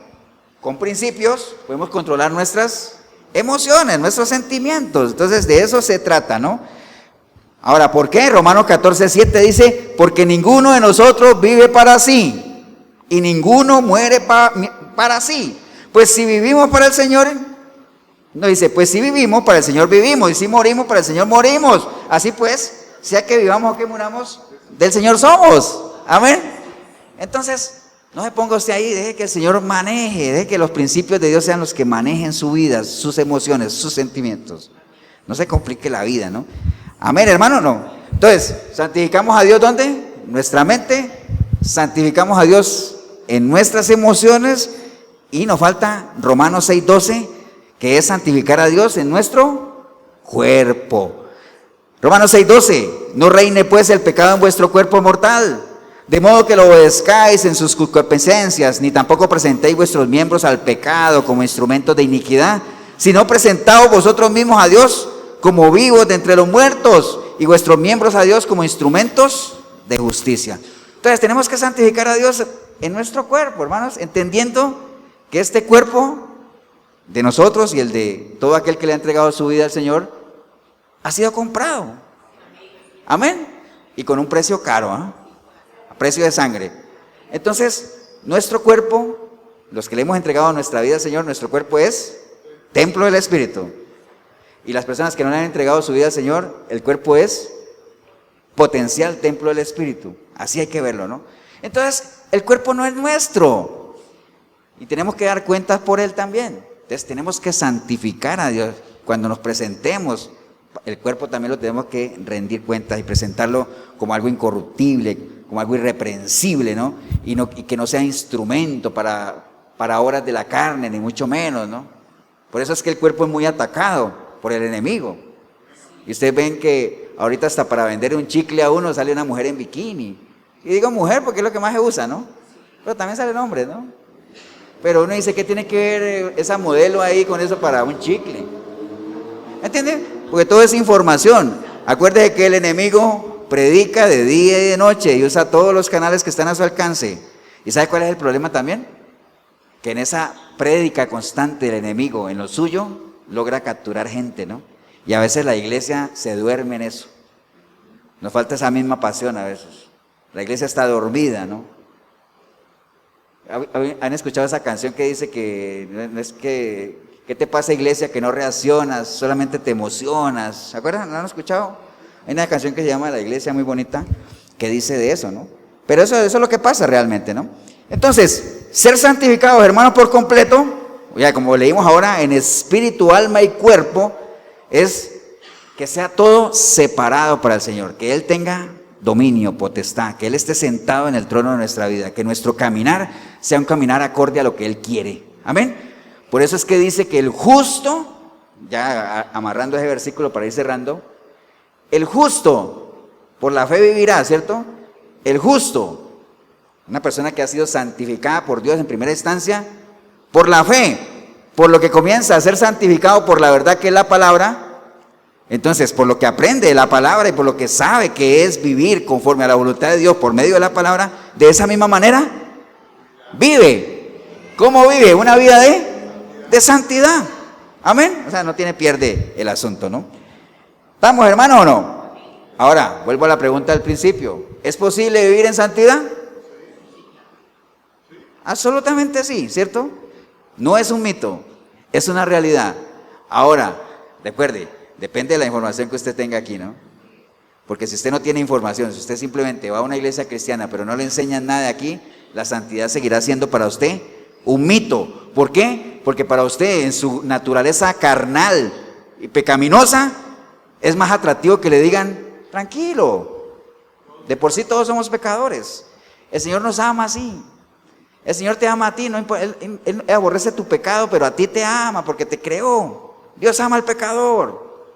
con principios, podemos controlar nuestras emociones, nuestros sentimientos. Entonces de eso se trata, ¿no? Ahora, ¿por qué? Romanos 14:7 dice, porque ninguno de nosotros vive para sí y ninguno muere para sí. Pues si vivimos para el Señor, no dice, pues si vivimos para el Señor vivimos y si morimos para el Señor morimos. Así pues, sea que vivamos o que muramos, del Señor somos. Amén. Entonces, no se ponga usted ahí, deje que el Señor maneje, deje que los principios de Dios sean los que manejen su vida, sus emociones, sus sentimientos. No se complique la vida, ¿no? Amén, hermano, no. Entonces, santificamos a Dios ¿dónde? Nuestra mente, santificamos a Dios en nuestras emociones y nos falta Romanos 6:12, que es santificar a Dios en nuestro cuerpo. Romanos 6:12, no reine pues el pecado en vuestro cuerpo mortal, de modo que lo obedezcáis en sus concupiscencias, ni tampoco presentéis vuestros miembros al pecado como instrumentos de iniquidad, sino presentaos vosotros mismos a Dios como vivos de entre los muertos y vuestros miembros a Dios como instrumentos de justicia. Entonces tenemos que santificar a Dios en nuestro cuerpo, hermanos, entendiendo que este cuerpo de nosotros y el de todo aquel que le ha entregado su vida al Señor ha sido comprado. Amén. Y con un precio caro, ¿eh? A precio de sangre. Entonces, nuestro cuerpo, los que le hemos entregado nuestra vida al Señor, nuestro cuerpo es templo del Espíritu. Y las personas que no le han entregado su vida al Señor, el cuerpo es potencial templo del Espíritu. Así hay que verlo, ¿no? Entonces, el cuerpo no es nuestro. Y tenemos que dar cuentas por él también. Entonces, tenemos que santificar a Dios. Cuando nos presentemos, el cuerpo también lo tenemos que rendir cuentas y presentarlo como algo incorruptible, como algo irreprensible, ¿no? Y que no sea instrumento para obras de la carne, ni mucho menos, ¿no? Por eso es que el cuerpo es muy atacado por el enemigo. Y ustedes ven que ahorita hasta para vender un chicle a uno sale una mujer en bikini. Y digo mujer porque es lo que más se usa, ¿no? Pero también salen hombres, ¿no? Pero uno dice, ¿qué tiene que ver esa modelo ahí con eso para un chicle? ¿Entienden? Porque todo es información. Acuérdese que el enemigo predica de día y de noche y usa todos los canales que están a su alcance. ¿Y sabe cuál es el problema también? Que en esa prédica constante del enemigo, en lo suyo, logra capturar gente, ¿no? Y a veces la iglesia se duerme en eso. Nos falta esa misma pasión a veces. La iglesia está dormida, ¿no? ¿Han escuchado esa canción que dice que no es que ¿qué te pasa, iglesia, que no reaccionas, solamente te emocionas? ¿Se acuerdan? ¿No han escuchado? Hay una canción que se llama La Iglesia, muy bonita, que dice de eso, ¿no? Pero eso es lo que pasa realmente, ¿no? Entonces, ser santificados, hermanos, por completo, ya como leímos ahora, en espíritu, alma y cuerpo, es que sea todo separado para el Señor, que Él tenga dominio, potestad, que Él esté sentado en el trono de nuestra vida, que nuestro caminar sea un caminar acorde a lo que Él quiere. Amén. Por eso es que dice que el justo, ya amarrando ese versículo para ir cerrando, el justo por la fe vivirá, ¿cierto? El justo, una persona que ha sido santificada por Dios en primera instancia, por la fe, por lo que comienza a ser santificado por la verdad que es la palabra. Entonces, por lo que aprende de la palabra y por lo que sabe que es vivir conforme a la voluntad de Dios por medio de la palabra, de esa misma manera, vive. ¿Cómo vive? Una vida de santidad. Amén. O sea, no tiene pierde el asunto, ¿no? ¿Estamos, hermanos, o no? Ahora, vuelvo a la pregunta del principio. ¿Es posible vivir en santidad? Absolutamente sí, ¿cierto? No es un mito, es una realidad. Ahora, recuerde, depende de la información que usted tenga aquí, ¿no? Porque si usted no tiene información, si usted simplemente va a una iglesia cristiana pero no le enseñan nada de aquí, la santidad seguirá siendo para usted un mito. ¿Por qué? Porque para usted, en su naturaleza carnal y pecaminosa, es más atractivo que le digan, tranquilo, de por sí todos somos pecadores. El Señor nos ama así. El Señor te ama a ti, no importa, él aborrece tu pecado, pero a ti te ama porque te creó. Dios ama al pecador.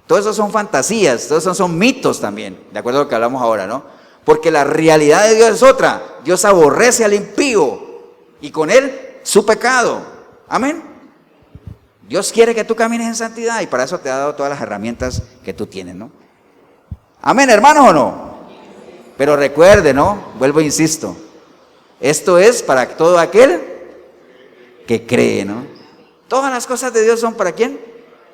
Todo eso son fantasías, todo eso son mitos también, de acuerdo a lo que hablamos ahora, ¿no? Porque la realidad de Dios es otra. Dios aborrece al impío y con él su pecado. Amén. Dios quiere que tú camines en santidad y para eso te ha dado todas las herramientas que tú tienes, ¿no? Amén, hermanos, ¿o no? Pero recuerde, ¿no? Vuelvo e insisto. Esto es para todo aquel que cree, ¿no? Todas las cosas de Dios son ¿para quién?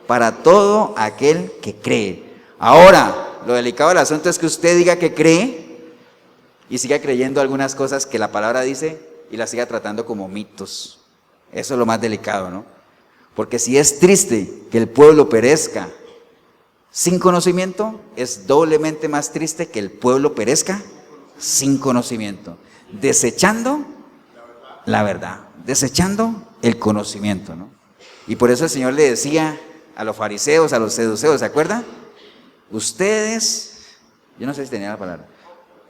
Para todo aquel que cree. Ahora, lo delicado del asunto es que usted diga que cree y siga creyendo algunas cosas que la palabra dice y las siga tratando como mitos. Eso es lo más delicado, ¿no? Porque si es triste que el pueblo perezca sin conocimiento, es doblemente más triste que el pueblo perezca sin conocimiento. Desechando la verdad, desechando el conocimiento, ¿no? Y por eso el Señor le decía a los fariseos, a los seduceos, ¿se acuerdan? Ustedes, yo no sé si tenía la palabra,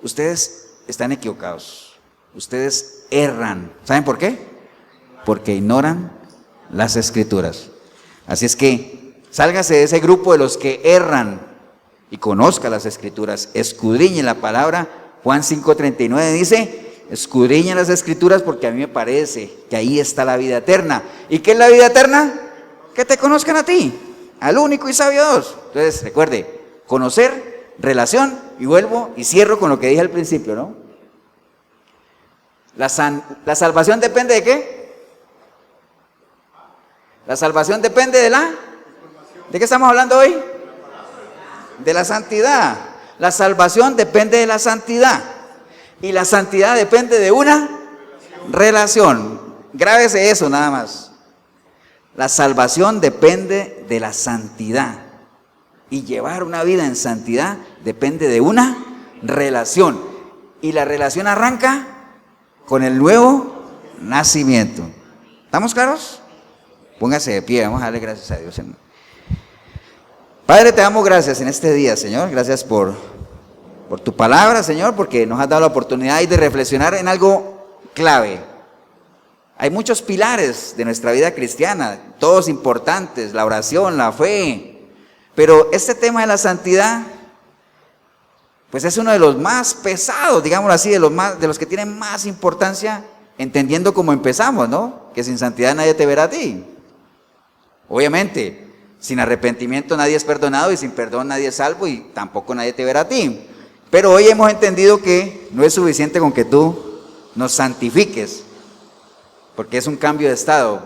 ustedes están equivocados, ustedes erran. ¿Saben por qué? Porque ignoran las Escrituras. Así es que sálgase de ese grupo de los que erran y conozca las Escrituras, escudriñe la palabra. Juan 5:39 dice, escudriñen las Escrituras porque a mí me parece que ahí está la vida eterna. ¿Y qué es la vida eterna? Que te conozcan a ti, al único y sabio Dios. Entonces, recuerde, conocer, relación, y vuelvo y cierro con lo que dije al principio, ¿no? La salvación depende ¿de qué? La salvación depende ¿de qué estamos hablando hoy? De la santidad. La salvación depende de la santidad. Y la santidad depende de una relación. Grábese eso nada más. La salvación depende de la santidad. Y llevar una vida en santidad depende de una relación. Y la relación arranca con el nuevo nacimiento. ¿Estamos claros? Póngase de pie, vamos a darle gracias a Dios, hermano. Padre, te damos gracias en este día, Señor. Gracias por tu palabra, Señor, porque nos has dado la oportunidad de reflexionar en algo clave. Hay muchos pilares de nuestra vida cristiana, todos importantes, la oración, la fe. Pero este tema de la santidad, pues es uno de los más pesados, digámoslo así, de los que tienen más importancia, entendiendo cómo empezamos, ¿no? Que sin santidad nadie te verá a ti. Obviamente, sin arrepentimiento nadie es perdonado y sin perdón nadie es salvo y tampoco nadie te verá a ti. Pero hoy hemos entendido que no es suficiente con que tú nos santifiques, porque es un cambio de estado,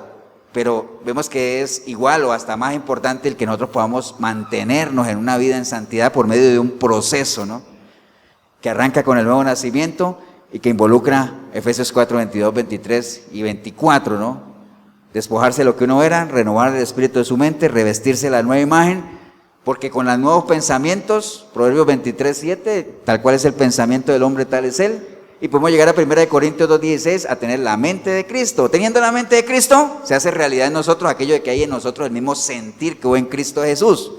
pero vemos que es igual o hasta más importante el que nosotros podamos mantenernos en una vida en santidad por medio de un proceso, ¿no? que arranca con el nuevo nacimiento y que involucra Efesios 4, 22, 23 y 24, ¿no? Despojarse de lo que uno era, renovar el espíritu de su mente, revestirse de la nueva imagen, porque con los nuevos pensamientos, Proverbios 23, 7, tal cual es el pensamiento del hombre, tal es él. Y podemos llegar a 1 Corintios 2:16 a tener la mente de Cristo. Teniendo la mente de Cristo, se hace realidad en nosotros aquello de que hay en nosotros el mismo sentir que hubo en Cristo Jesús.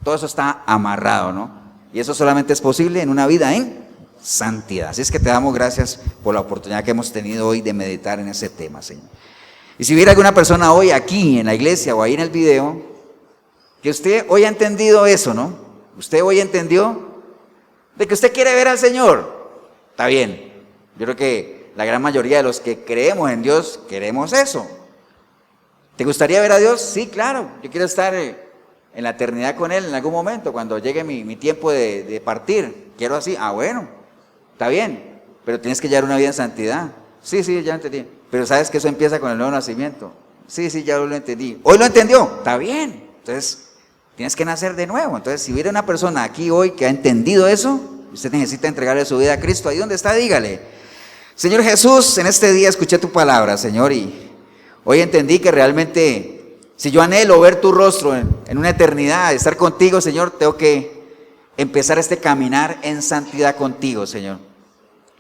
Todo eso está amarrado, ¿no? Y eso solamente es posible en una vida en santidad. Así es que te damos gracias por la oportunidad que hemos tenido hoy de meditar en ese tema, Señor. Y si hubiera alguna persona hoy aquí en la iglesia o ahí en el video, que usted hoy ha entendido eso, ¿no? Usted hoy entendió de que usted quiere ver al Señor. Está bien. Yo creo que la gran mayoría de los que creemos en Dios queremos eso. ¿Te gustaría ver a Dios? Sí, claro. Yo quiero estar en la eternidad con Él en algún momento, cuando llegue mi tiempo de partir. Quiero así. Ah, bueno. Está bien. Pero tienes que llevar una vida en santidad. Sí, ya entendí. Pero sabes que eso empieza con el nuevo nacimiento. Sí, ya lo entendí. Hoy lo entendió. Está bien. Entonces, tienes que nacer de nuevo. Entonces, si hubiera una persona aquí hoy que ha entendido eso, usted necesita entregarle su vida a Cristo. Ahí donde está, dígale: Señor Jesús, en este día escuché tu palabra, Señor, y hoy entendí que realmente, si yo anhelo ver tu rostro en una eternidad, estar contigo, Señor, tengo que empezar este caminar en santidad contigo, Señor.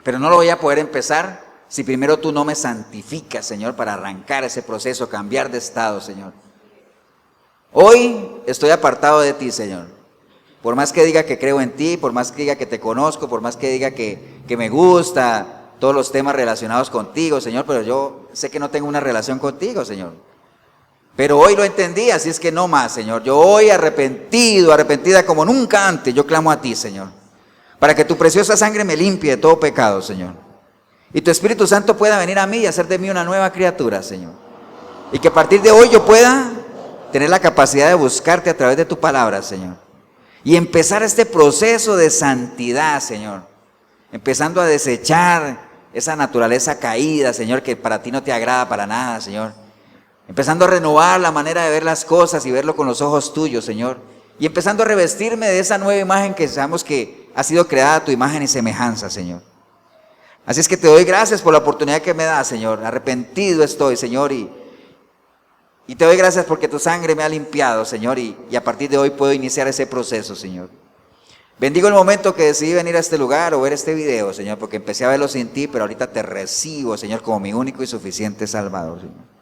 Pero no lo voy a poder empezar si primero tú no me santificas, Señor, para arrancar ese proceso, cambiar de estado, Señor. Hoy estoy apartado de ti, Señor. Por más que diga que creo en ti, por más que diga que te conozco, por más que diga que me gusta todos los temas relacionados contigo, Señor, pero yo sé que no tengo una relación contigo, Señor. Pero hoy lo entendí, así es que no más, Señor. Yo hoy arrepentida como nunca antes, yo clamo a ti, Señor, para que tu preciosa sangre me limpie de todo pecado, Señor. Y tu Espíritu Santo pueda venir a mí y hacer de mí una nueva criatura, Señor. Y que a partir de hoy yo pueda tener la capacidad de buscarte a través de tu palabra, Señor. Y empezar este proceso de santidad, Señor. Empezando a desechar esa naturaleza caída, Señor, que para ti no te agrada para nada, Señor. Empezando a renovar la manera de ver las cosas y verlo con los ojos tuyos, Señor. Y empezando a revestirme de esa nueva imagen que sabemos que ha sido creada a tu imagen y semejanza, Señor. Así es que te doy gracias por la oportunidad que me das, Señor. Arrepentido estoy, Señor, y te doy gracias porque tu sangre me ha limpiado, Señor, y a partir de hoy puedo iniciar ese proceso, Señor. Bendigo el momento que decidí venir a este lugar o ver este video, Señor, porque empecé a verlo sin ti, pero ahorita te recibo, Señor, como mi único y suficiente Salvador, Señor.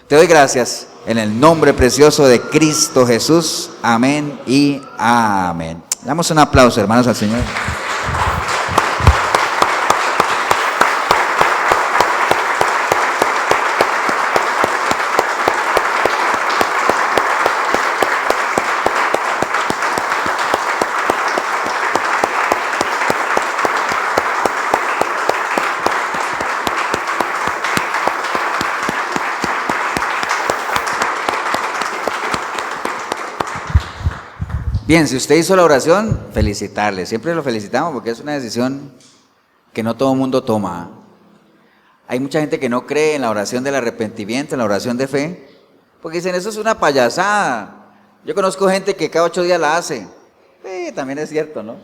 Te doy gracias en el nombre precioso de Cristo Jesús. Amén y amén. Damos un aplauso, hermanos, al Señor. Bien, si usted hizo la oración, felicitarle. Siempre lo felicitamos porque es una decisión que no todo el mundo toma. Hay mucha gente que no cree en la oración del arrepentimiento, en la oración de fe, porque dicen, eso es una payasada. Yo conozco gente que cada 8 días la hace. También es cierto, ¿no?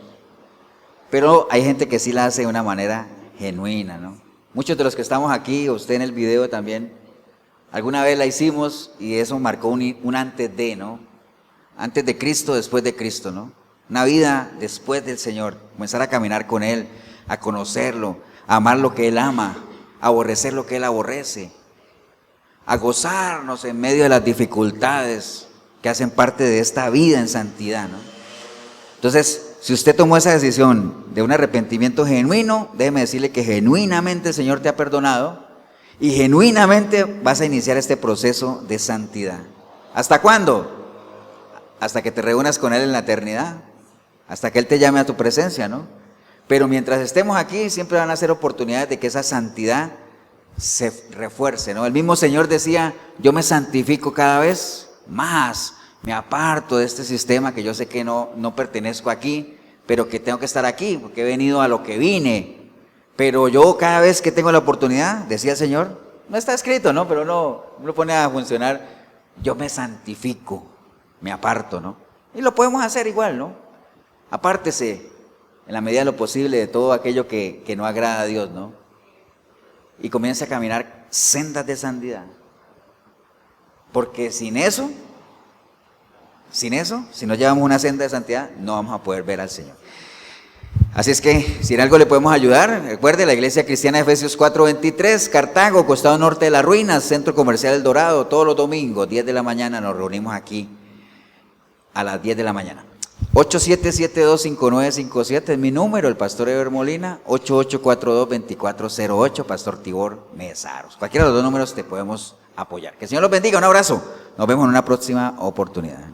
Pero hay gente que sí la hace de una manera genuina, ¿no? Muchos de los que estamos aquí, usted en el video también, alguna vez la hicimos y eso marcó un antes de, ¿no? Antes de Cristo, después de Cristo, ¿no? Una vida después del Señor, comenzar a caminar con Él, a conocerlo, a amar lo que Él ama, a aborrecer lo que Él aborrece, a gozarnos en medio de las dificultades que hacen parte de esta vida en santidad, ¿no? Entonces, si usted tomó esa decisión de un arrepentimiento genuino, déjeme decirle que genuinamente el Señor te ha perdonado y genuinamente vas a iniciar este proceso de santidad. ¿Hasta cuándo? Hasta que te reúnas con Él en la eternidad, hasta que Él te llame a tu presencia, ¿no? Pero mientras estemos aquí, siempre van a ser oportunidades de que esa santidad se refuerce, ¿no? El mismo Señor decía, yo me santifico cada vez más, me aparto de este sistema que yo sé que no pertenezco aquí, pero que tengo que estar aquí, porque he venido a lo que vine. Pero yo cada vez que tengo la oportunidad, decía el Señor, no está escrito, ¿no? Pero no lo pone a funcionar, yo me santifico. Me aparto, ¿no? Y lo podemos hacer igual, ¿no? Apártese en la medida de lo posible, de todo aquello que no agrada a Dios, ¿no? Y comience a caminar sendas de santidad. Porque sin eso, si no llevamos una senda de santidad, no vamos a poder ver al Señor. Así es que, si en algo le podemos ayudar, recuerde, la Iglesia Cristiana de Efesios 4:23, Cartago, costado norte de las ruinas, Centro Comercial El Dorado, todos los domingos, 10 de la mañana, nos reunimos aquí a las 10 de la mañana. 87725957 es mi número, el pastor Eber Molina, 8842-2408, pastor Tibor Mesaros. Cualquiera de los dos números te podemos apoyar. Que el Señor los bendiga, un abrazo. Nos vemos en una próxima oportunidad.